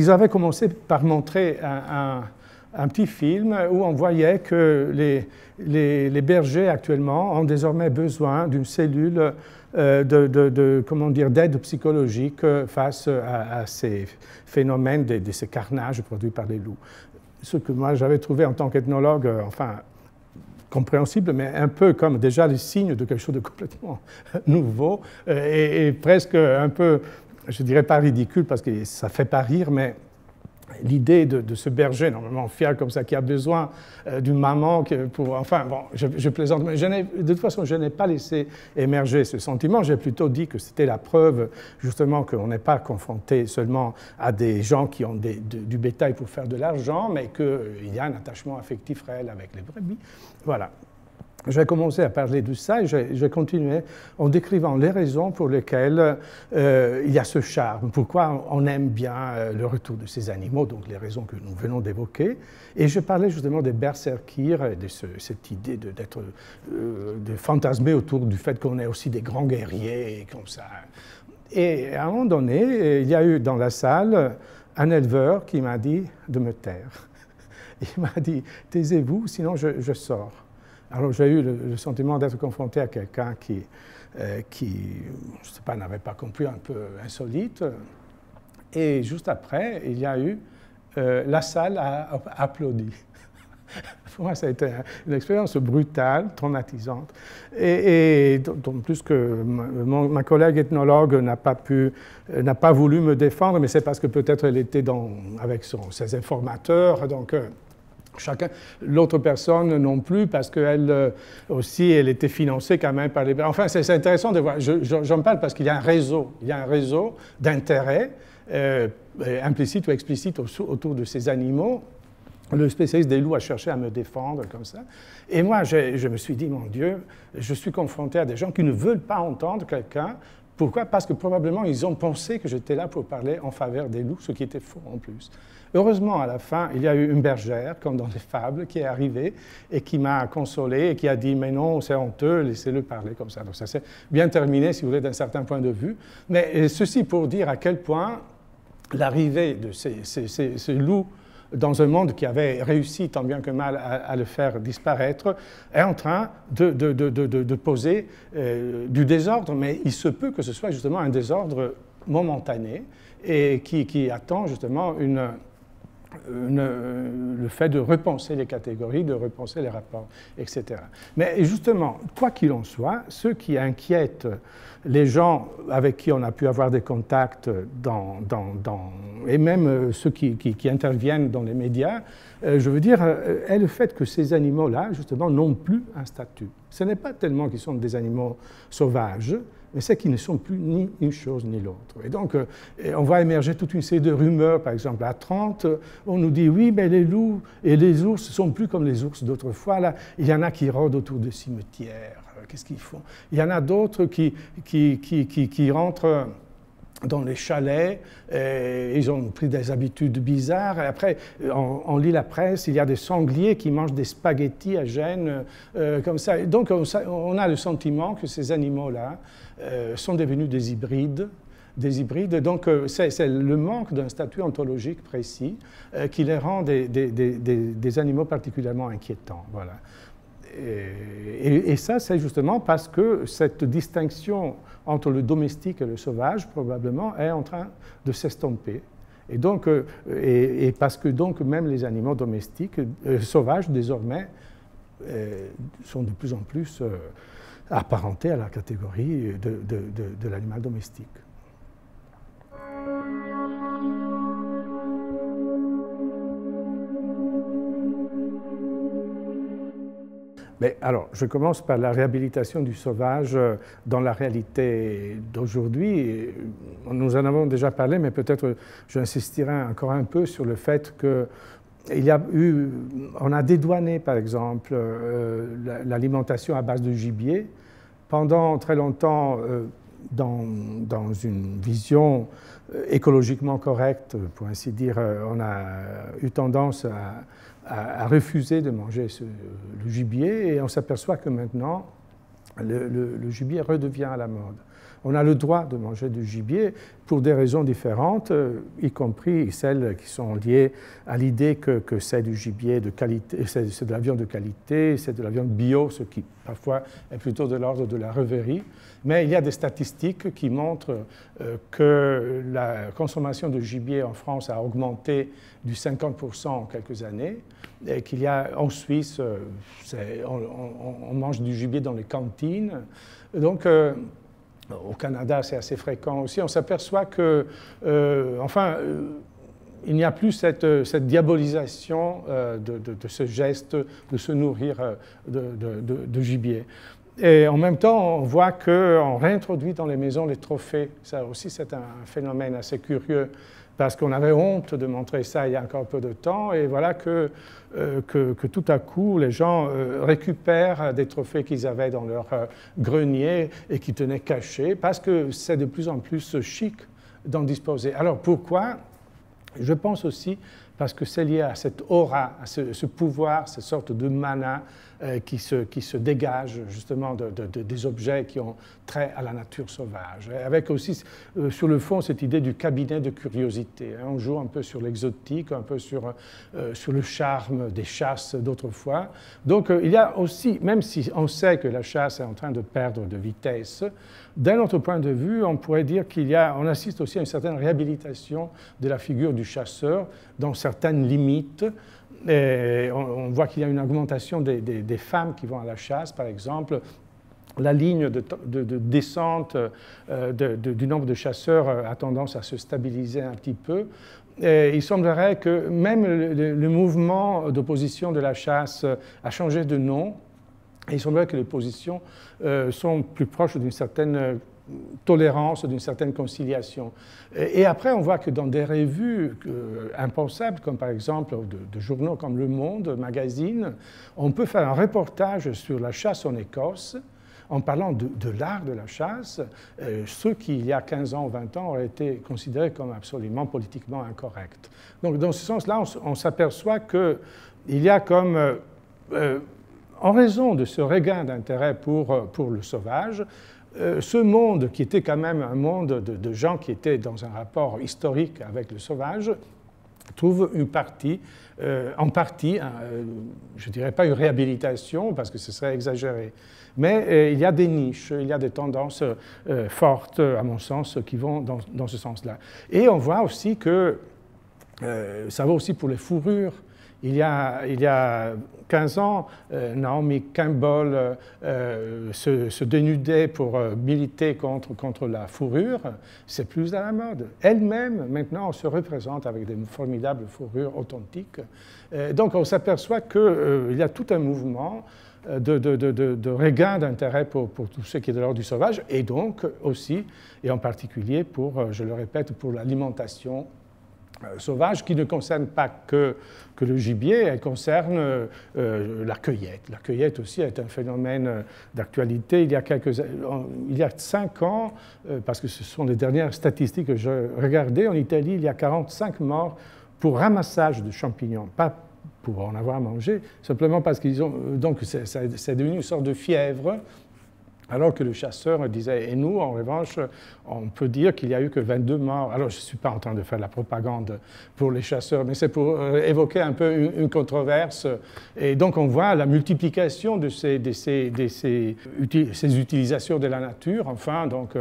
avaient commencé par montrer un petit film où on voyait que les bergers actuellement ont désormais besoin d'une cellule d'aide psychologique face à ces phénomènes de ces carnages produits par les loups. Ce que moi j'avais trouvé en tant qu'ethnologue, enfin, compréhensible, mais un peu comme déjà les signes de quelque chose de complètement nouveau et presque un peu, je dirais pas ridicule parce que ça fait pas rire, mais l'idée de ce berger, normalement fier comme ça, qui a besoin d'une maman pour... Enfin, bon, je plaisante, mais de toute façon, je n'ai pas laissé émerger ce sentiment. J'ai plutôt dit que c'était la preuve, justement, qu'on n'est pas confronté seulement à des gens qui ont du bétail pour faire de l'argent, mais qu'il y a un attachement affectif réel avec les brebis. Voilà. J'ai commencé à parler de ça et j'ai continué en décrivant les raisons pour lesquelles il y a ce charme, pourquoi on aime bien le retour de ces animaux, donc les raisons que nous venons d'évoquer. Et je parlais justement des berserkirs et de cette idée de fantasmer autour du fait qu'on est aussi des grands guerriers comme ça. Et à un moment donné, il y a eu dans la salle un éleveur qui m'a dit de me taire. Il m'a dit « taisez-vous, sinon je sors ». Alors j'ai eu le sentiment d'être confronté à quelqu'un qui je ne sais pas, n'avait pas compris, un peu insolite. Et juste après, il y a eu la salle a applaudi. Pour moi, ça a été une expérience brutale, traumatisante. Et d'autant plus que ma collègue ethnologue n'a pas voulu me défendre, mais c'est parce que peut-être elle était avec ses informateurs, donc l'autre personne non plus, parce qu'elle aussi, elle était financée quand même par les... Enfin, c'est intéressant de voir, j'en parle parce qu'il y a un réseau d'intérêts, implicite ou explicite, autour de ces animaux. Le spécialiste des loups a cherché à me défendre comme ça. Et moi, je me suis dit, mon Dieu, je suis confronté à des gens qui ne veulent pas entendre quelqu'un. Pourquoi? Parce que probablement, ils ont pensé que j'étais là pour parler en faveur des loups, ce qui était faux en plus. Heureusement, à la fin, il y a eu une bergère, comme dans les fables, qui est arrivée et qui m'a consolé et qui a dit « Mais non, c'est honteux, laissez-le parler comme ça. » Donc ça s'est bien terminé, si vous voulez, d'un certain point de vue. Mais ceci pour dire à quel point l'arrivée de ces loups dans un monde qui avait réussi tant bien que mal à le faire disparaître, est en train de poser du désordre, mais il se peut que ce soit justement un désordre momentané et qui attend justement le fait de repenser les catégories, de repenser les rapports, etc. Mais justement, quoi qu'il en soit, ce qui inquiète les gens avec qui on a pu avoir des contacts et même ceux qui interviennent dans les médias, je veux dire, est le fait que ces animaux-là, justement, n'ont plus un statut. Ce n'est pas tellement qu'ils sont des animaux sauvages, mais c'est qu'ils ne sont plus ni une chose ni l'autre. Et donc, on voit émerger toute une série de rumeurs. Par exemple, à 30, on nous dit « Oui, mais les loups et les ours ne sont plus comme les ours d'autrefois. Là, il y en a qui rôdent autour des cimetières. Qu'est-ce qu'ils font? Il y en a d'autres qui rentrent dans les chalets, ils ont pris des habitudes bizarres. Et après, on lit la presse, il y a des sangliers qui mangent des spaghettis à Gênes, comme ça. Et donc, on a le sentiment que ces animaux-là sont devenus des hybrides. Donc, c'est le manque d'un statut ontologique précis qui les rend des animaux particulièrement inquiétants. Voilà. Et ça, c'est justement parce que cette distinction entre le domestique et le sauvage, probablement, est en train de s'estomper. Et donc, parce que donc même les animaux domestiques, sauvages, désormais, sont de plus en plus apparentés à la catégorie de l'animal domestique. Mais alors, je commence par la réhabilitation du sauvage dans la réalité d'aujourd'hui. Nous en avons déjà parlé, mais peut-être j'insisterai encore un peu sur le fait on a dédouané, par exemple, l'alimentation à base de gibier. Pendant très longtemps, dans une vision écologiquement correcte, pour ainsi dire, on a eu tendance à refuser de manger le gibier, et on s'aperçoit que maintenant, le gibier redevient à la mode. On a le droit de manger du gibier pour des raisons différentes, y compris celles qui sont liées à l'idée que c'est du gibier de qualité, c'est de la viande de qualité, c'est de la viande bio, ce qui parfois est plutôt de l'ordre de la rêverie. Mais il y a des statistiques qui montrent que la consommation de gibier en France a augmenté du 50% en quelques années, et qu'il y a en Suisse, on mange du gibier dans les cantines. Donc, au Canada, c'est assez fréquent aussi. On s'aperçoit que, il n'y a plus cette diabolisation de ce geste de se nourrir de gibier. Et en même temps, on voit qu'on réintroduit dans les maisons les trophées. Ça aussi, c'est un phénomène assez curieux, parce qu'on avait honte de montrer ça il y a encore peu de temps, et voilà que tout à coup, les gens récupèrent des trophées qu'ils avaient dans leur grenier et qui tenaient cachés, parce que c'est de plus en plus chic d'en disposer. Alors pourquoi? Je pense aussi parce que c'est lié à cette aura, à ce pouvoir, cette sorte de mana qui se dégage justement des objets qui ont trait à la nature sauvage. Avec aussi sur le fond cette idée du cabinet de curiosité. On joue un peu sur l'exotique, un peu sur le charme des chasses d'autrefois. Donc il y a aussi, même si on sait que la chasse est en train de perdre de vitesse, d'un autre point de vue, on pourrait dire on assiste aussi à une certaine réhabilitation de la figure du chasseur dans certaines limites, Et on voit qu'il y a une augmentation des femmes qui vont à la chasse, par exemple. La ligne de descente du nombre de chasseurs a tendance à se stabiliser un petit peu. Et il semblerait que même le mouvement d'opposition de la chasse a changé de nom. Et il semblerait que les positions sont plus proches d'une certaine tolérance, d'une certaine conciliation. Et après, on voit que dans des revues impensables, comme par exemple de journaux comme Le Monde Magazine, on peut faire un reportage sur la chasse en Écosse, en parlant de l'art de la chasse, ce qui, il y a 15 ans ou 20 ans, aurait été considéré comme absolument politiquement incorrect. Donc, dans ce sens-là, on s'aperçoit qu'il y a comme, en raison de ce regain d'intérêt pour le sauvage, ce monde, qui était quand même un monde de gens qui étaient dans un rapport historique avec le sauvage, trouve une partie, en partie, je ne dirais pas une réhabilitation, parce que ce serait exagéré, mais il y a des niches, il y a des tendances fortes, à mon sens, qui vont dans ce sens-là. Et on voit aussi que ça vaut aussi pour les fourrures. Il y a 15 ans, Naomi Campbell se dénudait pour militer contre la fourrure. C'est plus à la mode. Elle-même, maintenant, se représente avec des formidables fourrures authentiques. Donc, on s'aperçoit qu'il y a tout un mouvement de regain d'intérêt pour tout ce qui est de l'ordre du sauvage, et donc aussi, et en particulier pour, je le répète, pour l'alimentation sauvage, qui ne concerne pas que le gibier, elle concerne la cueillette. La cueillette aussi est un phénomène d'actualité. Il y a 5 ans, parce que ce sont les dernières statistiques que je regardais, en Italie, il y a 45 morts pour ramassage de champignons, pas pour en avoir à manger, simplement parce qu'ils ont... Donc c'est devenu une sorte de fièvre, alors que le chasseur disait, et nous, en revanche, on peut dire qu'il n'y a eu que 22 morts. Alors, je ne suis pas en train de faire la propagande pour les chasseurs, mais c'est pour évoquer un peu une controverse. Et donc, on voit la multiplication de ces utilisations de la nature, enfin, donc,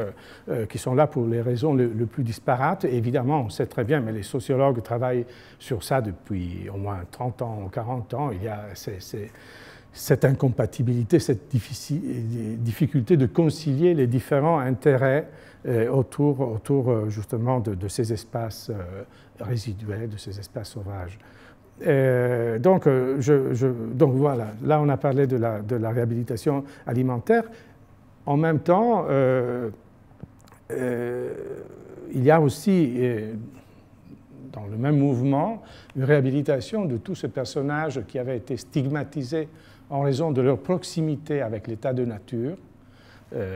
qui sont là pour les raisons les plus disparates. Et évidemment, on sait très bien, mais les sociologues travaillent sur ça depuis au moins 30 ans ou 40 ans. Il y a cette incompatibilité, cette difficulté de concilier les différents intérêts autour justement de ces espaces résiduels, de ces espaces sauvages. Donc voilà, là on a parlé de la réhabilitation alimentaire. En même temps, il y a aussi, dans le même mouvement, une réhabilitation de tous ces personnages qui avaient été stigmatisés en raison de leur proximité avec l'état de nature,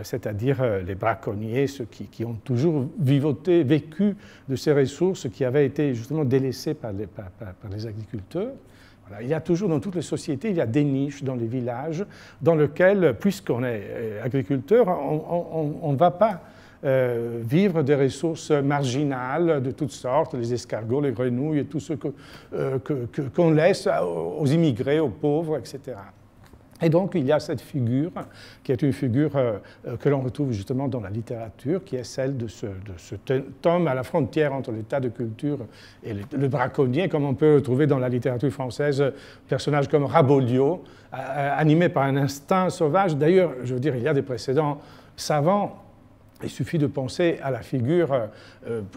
c'est-à-dire les braconniers, ceux qui ont toujours vécu de ces ressources qui avaient été justement délaissées par les agriculteurs. Voilà. Il y a toujours, dans toutes les sociétés, il y a des niches dans les villages dans lesquelles, puisqu'on est agriculteur, on ne va pas vivre des ressources marginales de toutes sortes, les escargots, les grenouilles, et tout ce qu'on laisse aux immigrés, aux pauvres, etc. Et donc, il y a cette figure, qui est une figure que l'on retrouve justement dans la littérature, qui est celle de cet homme à la frontière entre l'état de culture et le braconnier, comme on peut retrouver dans la littérature française, personnages comme Rabelais, animés par un instinct sauvage. D'ailleurs, je veux dire, il y a des précédents savants. Il suffit de penser à la figure,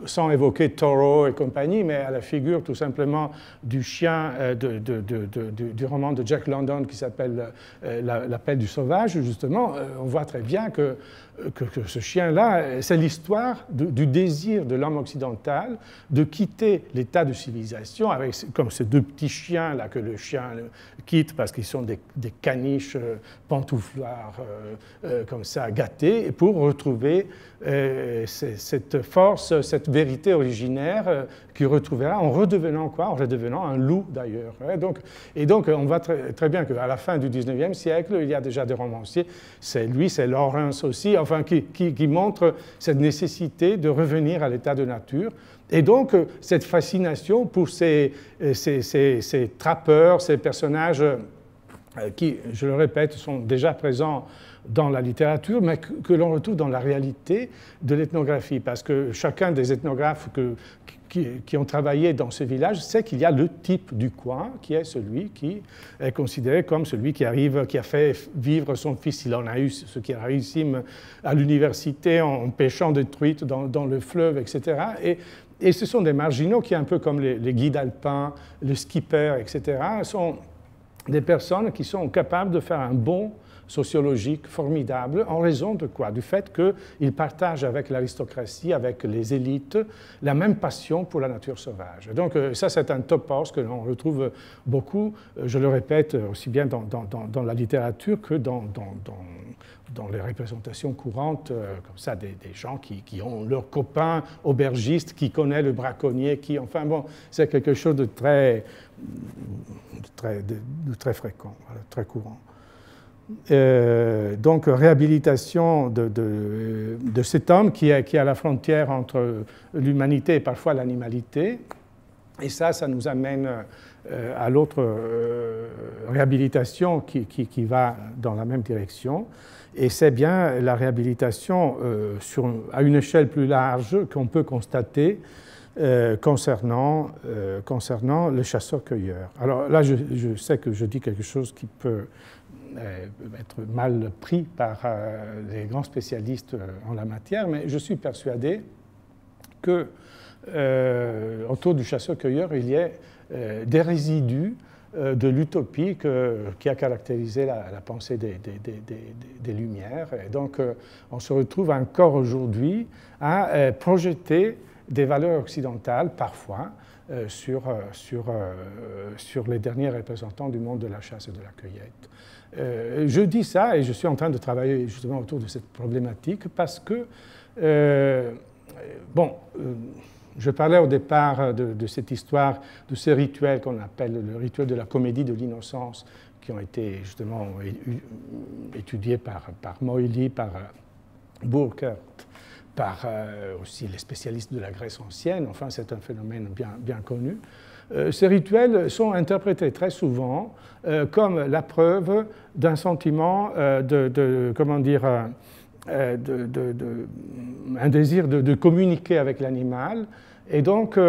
sans évoquer Thoreau et compagnie, mais à la figure tout simplement du chien du roman de Jack London qui s'appelle L'appel du sauvage, justement. On voit très bien que ce chien-là, c'est l'histoire du désir de l'homme occidental de quitter l'état de civilisation, avec comme ces deux petits chiens-là que le chien quitte parce qu'ils sont des caniches pantouflards, comme ça, gâtés, pour retrouver cette force, cette vérité originaire qu'il retrouvera en redevenant quoi? En redevenant un loup, d'ailleurs. Et donc, on voit très bien qu'à la fin du XIXe siècle, il y a déjà des romanciers, c'est lui, c'est Lawrence aussi, enfin, qui montrent cette nécessité de revenir à l'état de nature. Et donc, cette fascination pour ces trappeurs, ces personnages qui, je le répète, sont déjà présents dans la littérature, mais que l'on retrouve dans la réalité de l'ethnographie, parce que chacun des ethnographes qui ont travaillé dans ce village sait qu'il y a le type du coin qui est celui qui est considéré comme celui qui a fait vivre son fils. Il en a eu ce qui a réussi à l'université en pêchant des truites dans le fleuve, etc. Et ce sont des marginaux qui, un peu comme les guides alpins, le skipper, etc., sont des personnes qui sont capables de faire un bond sociologique formidable en raison de quoi? Du fait qu'ils partagent avec l'aristocratie, avec les élites, la même passion pour la nature sauvage. Donc ça, c'est un topos que l'on retrouve beaucoup, je le répète, aussi bien dans la littérature que dans les représentations courantes, comme ça, des gens qui ont leurs copains aubergistes, qui connaissent le braconnier, enfin bon, c'est quelque chose de très fréquent, très courant. Donc réhabilitation de cet homme qui est à la frontière entre l'humanité et parfois l'animalité. Et ça nous amène à l'autre réhabilitation qui va dans la même direction. Et c'est bien la réhabilitation à une échelle plus large qu'on peut constater concernant le chasseur-cueilleur. Alors là, je sais que je dis quelque chose qui peut être mal pris par les grands spécialistes en la matière, mais je suis persuadé que autour du chasseur-cueilleur, il y a des résidus de l'utopie qui a caractérisé la pensée des Lumières. Et donc, on se retrouve encore aujourd'hui à projeter des valeurs occidentales, parfois, sur les derniers représentants du monde de la chasse et de la cueillette. Je dis ça et je suis en train de travailler justement autour de cette problématique parce que, je parlais au départ de cette histoire, de ces rituels qu'on appelle le rituel de la comédie de l'innocence, qui ont été justement étudiés par Moïli, par Burckhardt, par aussi les spécialistes de la Grèce ancienne. Enfin, c'est un phénomène bien connu. Ces rituels sont interprétés très souvent comme la preuve d'un sentiment un désir de communiquer avec l'animal, et donc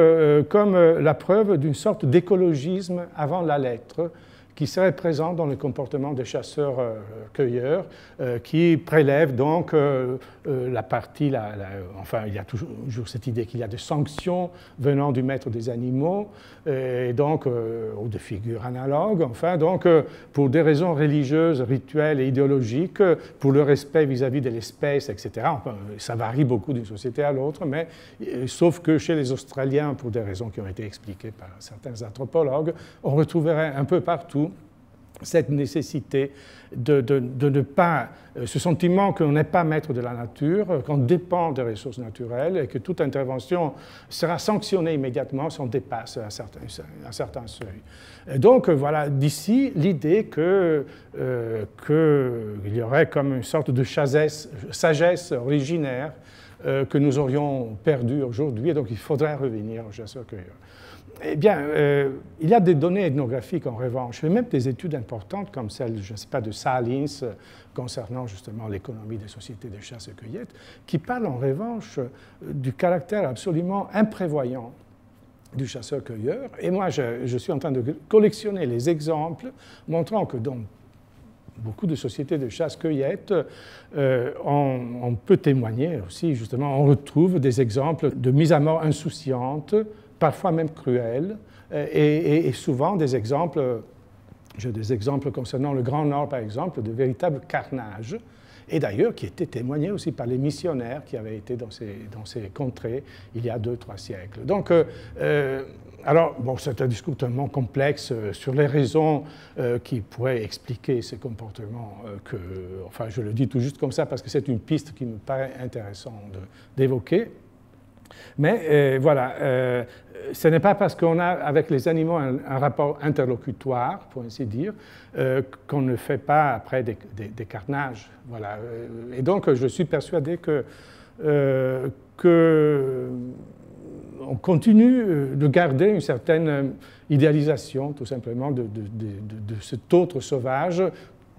comme la preuve d'une sorte d'écologisme avant la lettre, qui serait présent dans le comportement des chasseurs-cueilleurs, qui prélèvent donc la partie, enfin il y a toujours cette idée qu'il y a des sanctions venant du maître des animaux, et donc, ou de figures analogues, enfin, donc pour des raisons religieuses, rituelles et idéologiques, pour le respect vis-à-vis de l'espèce, etc. Enfin, ça varie beaucoup d'une société à l'autre, mais sauf que chez les Australiens, pour des raisons qui ont été expliquées par certains anthropologues, on retrouverait un peu partout cette nécessité de ne pas, ce sentiment qu'on n'est pas maître de la nature, qu'on dépend des ressources naturelles et que toute intervention sera sanctionnée immédiatement si on dépasse un certain seuil. Et donc voilà, d'ici l'idée qu'il y aurait comme une sorte de sagesse originaire que nous aurions perdue aujourd'hui, et donc il faudrait revenir aux chasseurs-cueilleurs. Eh bien, il y a des données ethnographiques en revanche, et même des études importantes comme celle, je ne sais pas, de Salins concernant justement l'économie des sociétés de chasse et cueillette, qui parlent en revanche du caractère absolument imprévoyant du chasseur-cueilleur. Et moi, je suis en train de collectionner les exemples montrant que dans beaucoup de sociétés de chasse-cueillette, on peut témoigner aussi, justement, on retrouve des exemples de mise à mort insouciante, parfois même cruelles, et souvent des exemples, j'ai des exemples concernant le Grand Nord par exemple, de véritables carnages, et d'ailleurs qui étaient témoignés aussi par les missionnaires qui avaient été dans ces contrées il y a 2-3 siècles. Donc, alors, bon, c'est un discours tellement complexe sur les raisons qui pourraient expliquer ces comportements enfin, je le dis tout juste comme ça parce que c'est une piste qui me paraît intéressante d'évoquer. Mais voilà, ce n'est pas parce qu'on a avec les animaux un rapport interlocutoire, pour ainsi dire, qu'on ne fait pas après des carnages. Voilà. Et donc, je suis persuadé qu'on continue de garder une certaine idéalisation, tout simplement, de cet autre sauvage.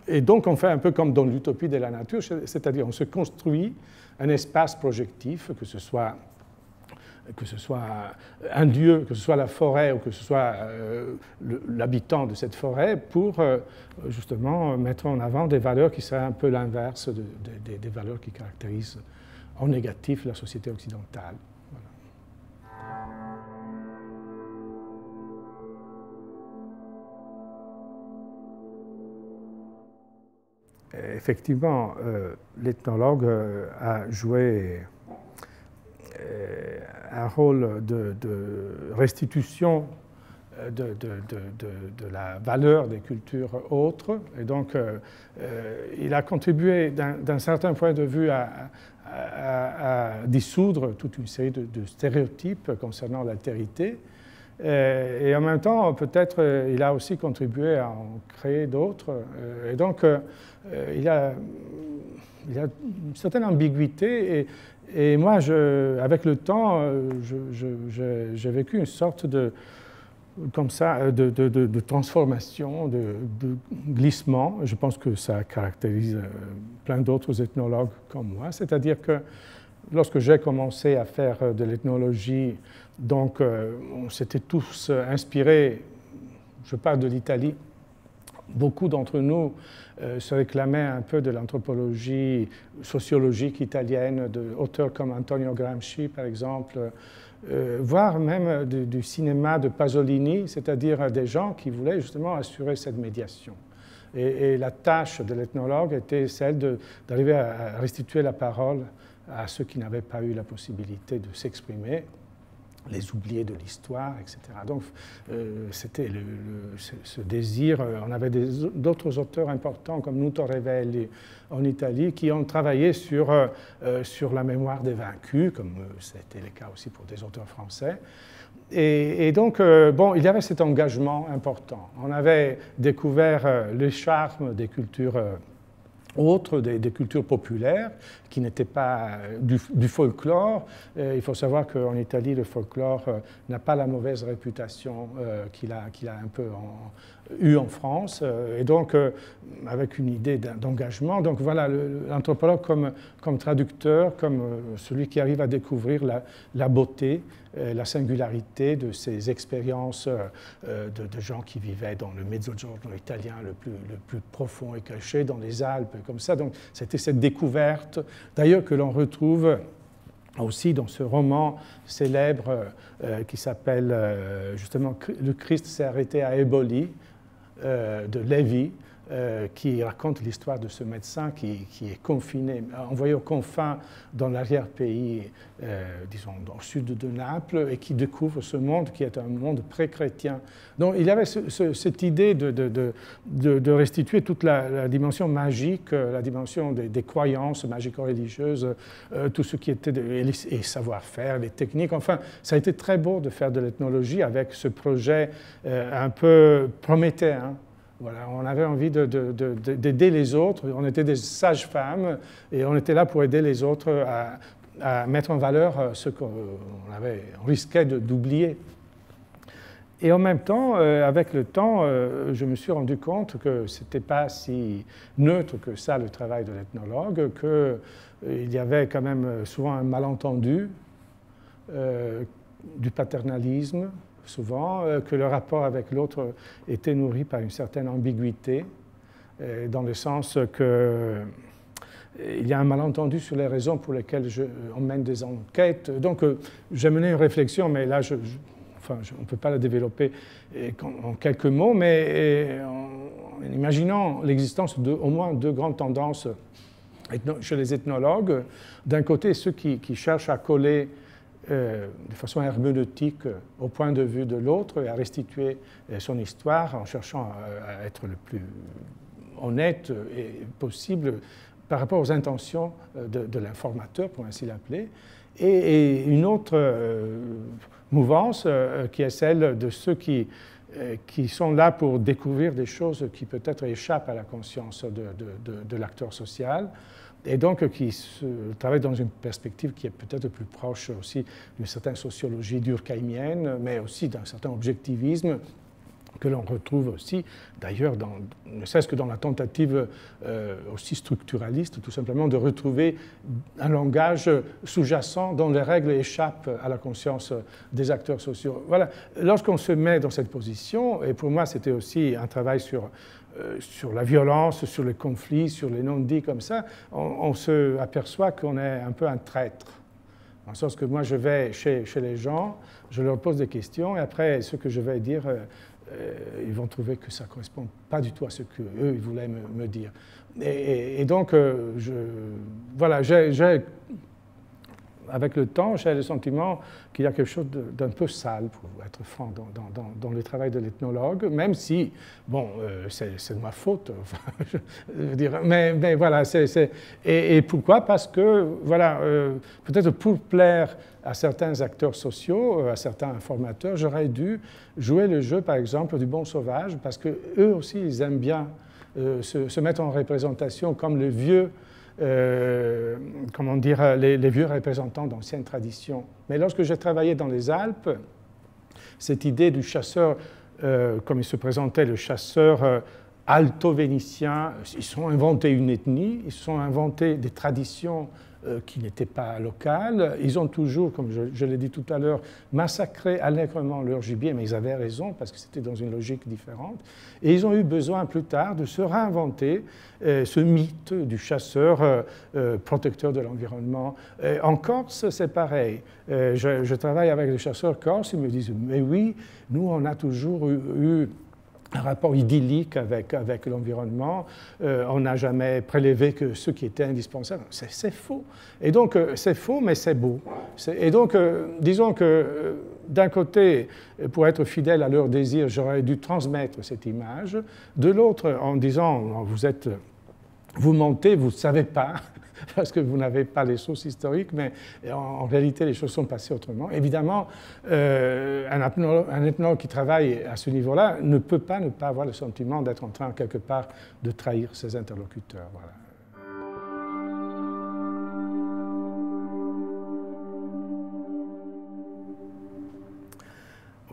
Et donc, on fait un peu comme dans l'utopie de la nature, c'est-à-dire on se construit un espace projectif, que ce soit que ce soit un dieu, que ce soit la forêt ou que ce soit l'habitant de cette forêt, pour justement mettre en avant des valeurs qui seraient un peu l'inverse des valeurs qui caractérisent en négatif la société occidentale. Effectivement, l'ethnologue a joué un rôle de restitution de la valeur des cultures autres. Et donc, il a contribué d'un certain point de vue à dissoudre toute une série de stéréotypes concernant l'altérité. Et en même temps, peut-être, il a aussi contribué à en créer d'autres. Et donc, il y a une certaine ambiguïté. Et moi, avec le temps, j'ai vécu une sorte comme ça, de transformation, de glissement. Je pense que ça caractérise plein d'autres ethnologues comme moi. C'est-à-dire que lorsque j'ai commencé à faire de l'ethnologie, donc on s'était tous inspirés, je parle de l'Italie, beaucoup d'entre nous se réclamaient un peu de l'anthropologie sociologique italienne, d'auteurs comme Antonio Gramsci par exemple, voire même du cinéma de Pasolini, c'est-à-dire des gens qui voulaient justement assurer cette médiation. Et la tâche de l'ethnologue était celle d'arriver à restituer la parole à ceux qui n'avaient pas eu la possibilité de s'exprimer, les oubliés de l'histoire, etc. Donc, c'était ce désir. On avait d'autres auteurs importants comme Nuto Revelli en Italie qui ont travaillé sur la mémoire des vaincus, comme c'était le cas aussi pour des auteurs français. Et donc, bon, il y avait cet engagement important. On avait découvert le charme des cultures autres, des cultures populaires qui n'étaient pas du folklore. Il faut savoir qu'en Italie, le folklore n'a pas la mauvaise réputation qu'il a un peu eu en France. Et donc, avec une idée d'engagement, donc voilà, l'anthropologue comme traducteur, comme celui qui arrive à découvrir la beauté, la singularité de ces expériences de gens qui vivaient dans le Mezzogiorno italien le plus profond et caché, dans les Alpes, comme ça. Donc c'était cette découverte, d'ailleurs que l'on retrouve aussi dans ce roman célèbre qui s'appelle justement « Le Christ s'est arrêté à Eboli » de Lévi, qui raconte l'histoire de ce médecin qui est confiné, envoyé aux confins dans l'arrière-pays, disons, au sud de Naples, et qui découvre ce monde qui est un monde pré-chrétien. Donc il y avait cette idée de restituer toute la dimension magique, la dimension des croyances magico-religieuses, tout ce qui était et savoir-faire, les techniques. Enfin, ça a été très beau de faire de l'ethnologie avec ce projet un peu prométhéen. Voilà, on avait envie d'aider les autres. On était des sages-femmes et on était là pour aider les autres à mettre en valeur ce qu'on risquait d'oublier. Et en même temps, avec le temps, je me suis rendu compte que ce n'était pas si neutre que ça, le travail de l'ethnologue, qu'il y avait quand même souvent un malentendu, du paternalisme, souvent, que le rapport avec l'autre était nourri par une certaine ambiguïté, dans le sens qu'il y a un malentendu sur les raisons pour lesquelles on mène des enquêtes. Donc, j'ai mené une réflexion, mais là, on ne peut pas la développer en quelques mots, mais en imaginant l'existence d'au moins deux grandes tendances chez les ethnologues. D'un côté, ceux qui cherchent à coller de façon herméneutique au point de vue de l'autre et à restituer son histoire en cherchant à être le plus honnête possible par rapport aux intentions de l'informateur, pour ainsi l'appeler, et une autre mouvance qui est celle de ceux qui sont là pour découvrir des choses qui peut-être échappent à la conscience de l'acteur social, et donc qui travaille dans une perspective qui est peut-être plus proche aussi d'une certaine sociologie durkheimienne, mais aussi d'un certain objectivisme que l'on retrouve aussi, d'ailleurs, ne serait-ce que dans la tentative aussi structuraliste, tout simplement, de retrouver un langage sous-jacent dont les règles échappent à la conscience des acteurs sociaux. Voilà, lorsqu'on se met dans cette position, et pour moi c'était aussi un travail sur la violence, sur les conflits, sur les non-dits comme ça, on se aperçoit qu'on est un peu un traître. En sens que moi je vais chez les gens, je leur pose des questions, et après ce que je vais dire, ils vont trouver que ça ne correspond pas du tout à ce qu'eux ils voulaient me dire. Et donc, voilà, avec le temps, j'ai le sentiment qu'il y a quelque chose d'un peu sale, pour être franc, dans le travail de l'ethnologue, même si, bon, c'est de ma faute, enfin, je veux dire, mais voilà, et pourquoi? Parce que, voilà, peut-être pour plaire à certains acteurs sociaux, à certains formateurs, j'aurais dû jouer le jeu, par exemple, du bon sauvage, parce qu'eux aussi, ils aiment bien se mettre en représentation comme le vieux, comment dire, les vieux représentants d'anciennes traditions. Mais lorsque j'ai travaillé dans les Alpes, cette idée du chasseur, comme il se présentait, le chasseur alto-vénitien, ils se sont inventés une ethnie, ils se sont inventés des traditions qui n'étaient pas locales. Ils ont toujours, comme je l'ai dit tout à l'heure, massacré allègrement leur gibier, mais ils avaient raison parce que c'était dans une logique différente. Et ils ont eu besoin plus tard de se réinventer ce mythe du chasseur protecteur de l'environnement. En Corse, c'est pareil. Je travaille avec les chasseurs corses, ils me disent « Mais oui, nous, on a toujours eu un rapport idyllique avec l'environnement, on n'a jamais prélevé que ce qui était indispensable. » C'est faux. Et donc, c'est faux, mais c'est beau. Et donc, disons que d'un côté, pour être fidèle à leur désir, j'aurais dû transmettre cette image. De l'autre, en disant, vous mentez, vous ne savez pas, parce que vous n'avez pas les sources historiques, mais en réalité, les choses sont passées autrement. Évidemment, un ethnologue qui travaille à ce niveau-là ne peut pas ne pas avoir le sentiment d'être en train, quelque part, de trahir ses interlocuteurs. Voilà.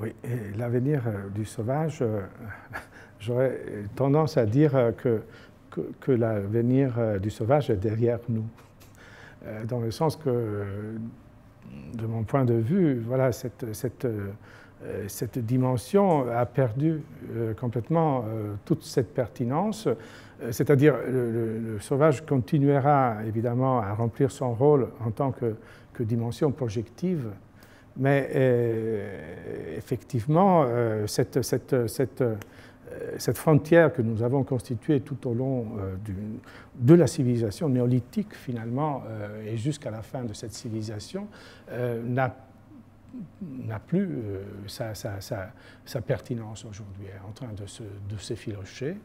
Oui, et l'avenir du sauvage, j'aurais tendance à dire que l'avenir du sauvage est derrière nous, dans le sens que, de mon point de vue, voilà, cette dimension a perdu complètement toute cette pertinence, c'est-à-dire le sauvage continuera évidemment à remplir son rôle en tant que dimension projective, mais effectivement, cette frontière que nous avons constituée tout au long de la civilisation néolithique, finalement, et jusqu'à la fin de cette civilisation, n'a plus sa pertinence aujourd'hui, est en train de s'effilocher.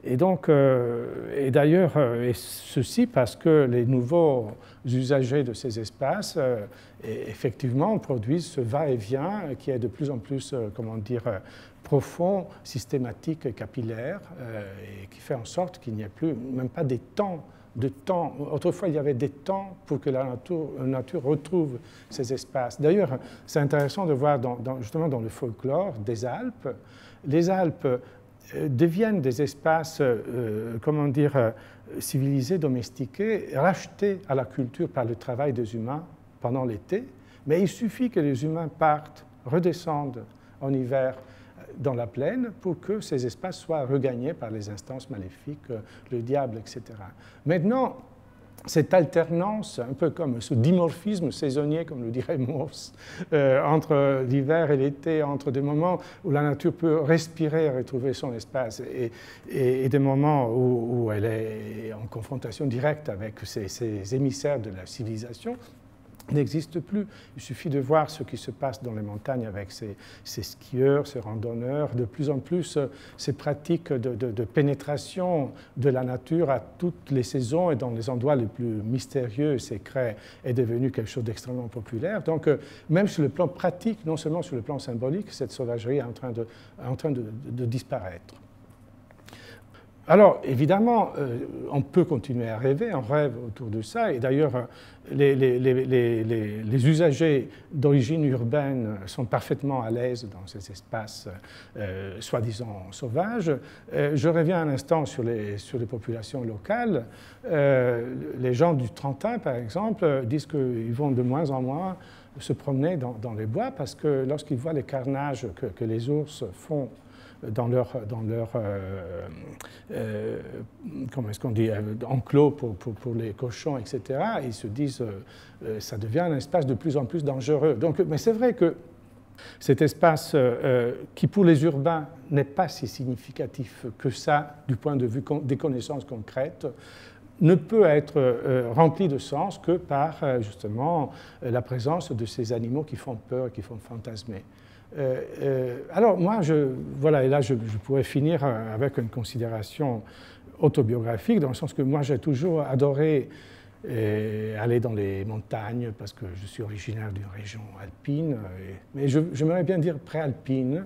Et donc, et d'ailleurs, et ceci parce que les nouveaux usagers de ces espaces, effectivement, produisent ce va-et-vient qui est de plus en plus, comment dire, profond, systématique et capillaire, et qui fait en sorte qu'il n'y ait plus, même pas des temps. Autrefois, il y avait des temps pour que la nature retrouve ces espaces. D'ailleurs, c'est intéressant de voir justement dans le folklore des Alpes, les Alpes deviennent des espaces, comment dire, civilisés, domestiqués, rachetés à la culture par le travail des humains pendant l'été, mais il suffit que les humains partent, redescendent en hiver dans la plaine pour que ces espaces soient regagnés par les instances maléfiques, le diable, etc. Maintenant, cette alternance, un peu comme ce dimorphisme saisonnier, comme le dirait Morse, entre l'hiver et l'été, entre des moments où la nature peut respirer et retrouver son espace, et des moments où elle est en confrontation directe avec ces émissaires de la civilisation, n'existe plus. Il suffit de voir ce qui se passe dans les montagnes avec ces skieurs, ces randonneurs, de plus en plus ces pratiques de pénétration de la nature à toutes les saisons et dans les endroits les plus mystérieux et secrets est devenu quelque chose d'extrêmement populaire. Donc même sur le plan pratique, non seulement sur le plan symbolique, cette sauvagerie est en train de disparaître. Alors, évidemment, on peut continuer à rêver, on rêve autour de ça, et d'ailleurs, les usagers d'origine urbaine sont parfaitement à l'aise dans ces espaces soi-disant sauvages. Je reviens un instant sur les populations locales. Les gens du Trentin, par exemple, disent qu'ils vont de moins en moins se promener dans les bois parce que lorsqu'ils voient les carnages que les ours font dans leur comment est-ce qu'on dit, enclos pour les cochons, etc., ils se disent ça devient un espace de plus en plus dangereux. Donc, mais c'est vrai que cet espace qui, pour les urbains, n'est pas si significatif que ça du point de vue des connaissances concrètes, ne peut être rempli de sens que par justement la présence de ces animaux qui font peur, qui font fantasmer. Alors moi, voilà, et là je pourrais finir avec une considération autobiographique, dans le sens que moi j'ai toujours adoré aller dans les montagnes, parce que je suis originaire d'une région alpine, mais j'aimerais bien dire préalpine,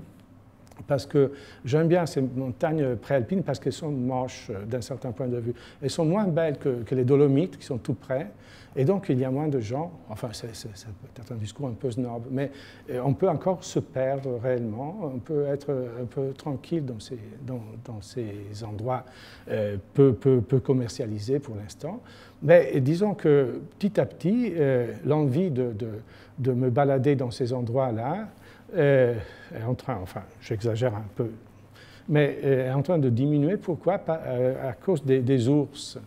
parce que j'aime bien ces montagnes préalpines parce qu'elles sont moches d'un certain point de vue. Elles sont moins belles que les Dolomites, qui sont tout près, et donc il y a moins de gens. Enfin, c'est peut-être un discours un peu snob, mais on peut encore se perdre réellement, on peut être un peu tranquille dans ces endroits peu commercialisés pour l'instant. Mais disons que petit à petit, l'envie de me balader dans ces endroits-là est en train, enfin j'exagère un peu, mais est en train de diminuer. Pourquoi? À cause des ours.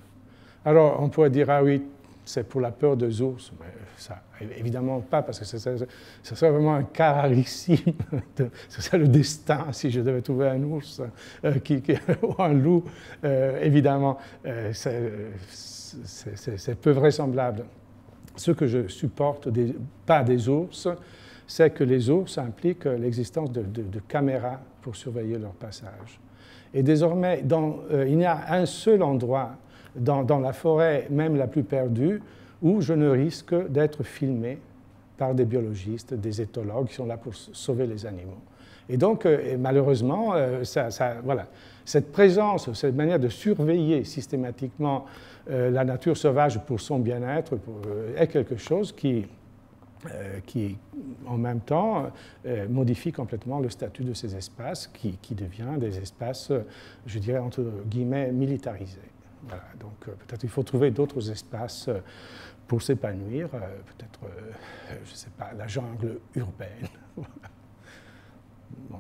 Alors on pourrait dire, ah oui, c'est pour la peur des ours, mais ça, évidemment pas, parce que ce serait vraiment un cas rarissime, ce serait le destin si je devais trouver un ours ou un loup, évidemment, c'est peu vraisemblable. Ce que je supporte pas des ours, c'est que les ours impliquent l'existence de caméras pour surveiller leur passage. Et désormais, il n'y a un seul endroit dans la forêt, même la plus perdue, où je ne risque d'être filmé par des biologistes, des éthologues qui sont là pour sauver les animaux. Et donc, malheureusement, voilà, cette présence, cette manière de surveiller systématiquement la nature sauvage pour son bien-être est quelque chose qui, en même temps, modifie complètement le statut de ces espaces, qui devient des espaces, je dirais, entre guillemets, militarisés. Voilà, donc peut-être il faut trouver d'autres espaces pour s'épanouir, peut-être, je ne sais pas, la jungle urbaine. Bon.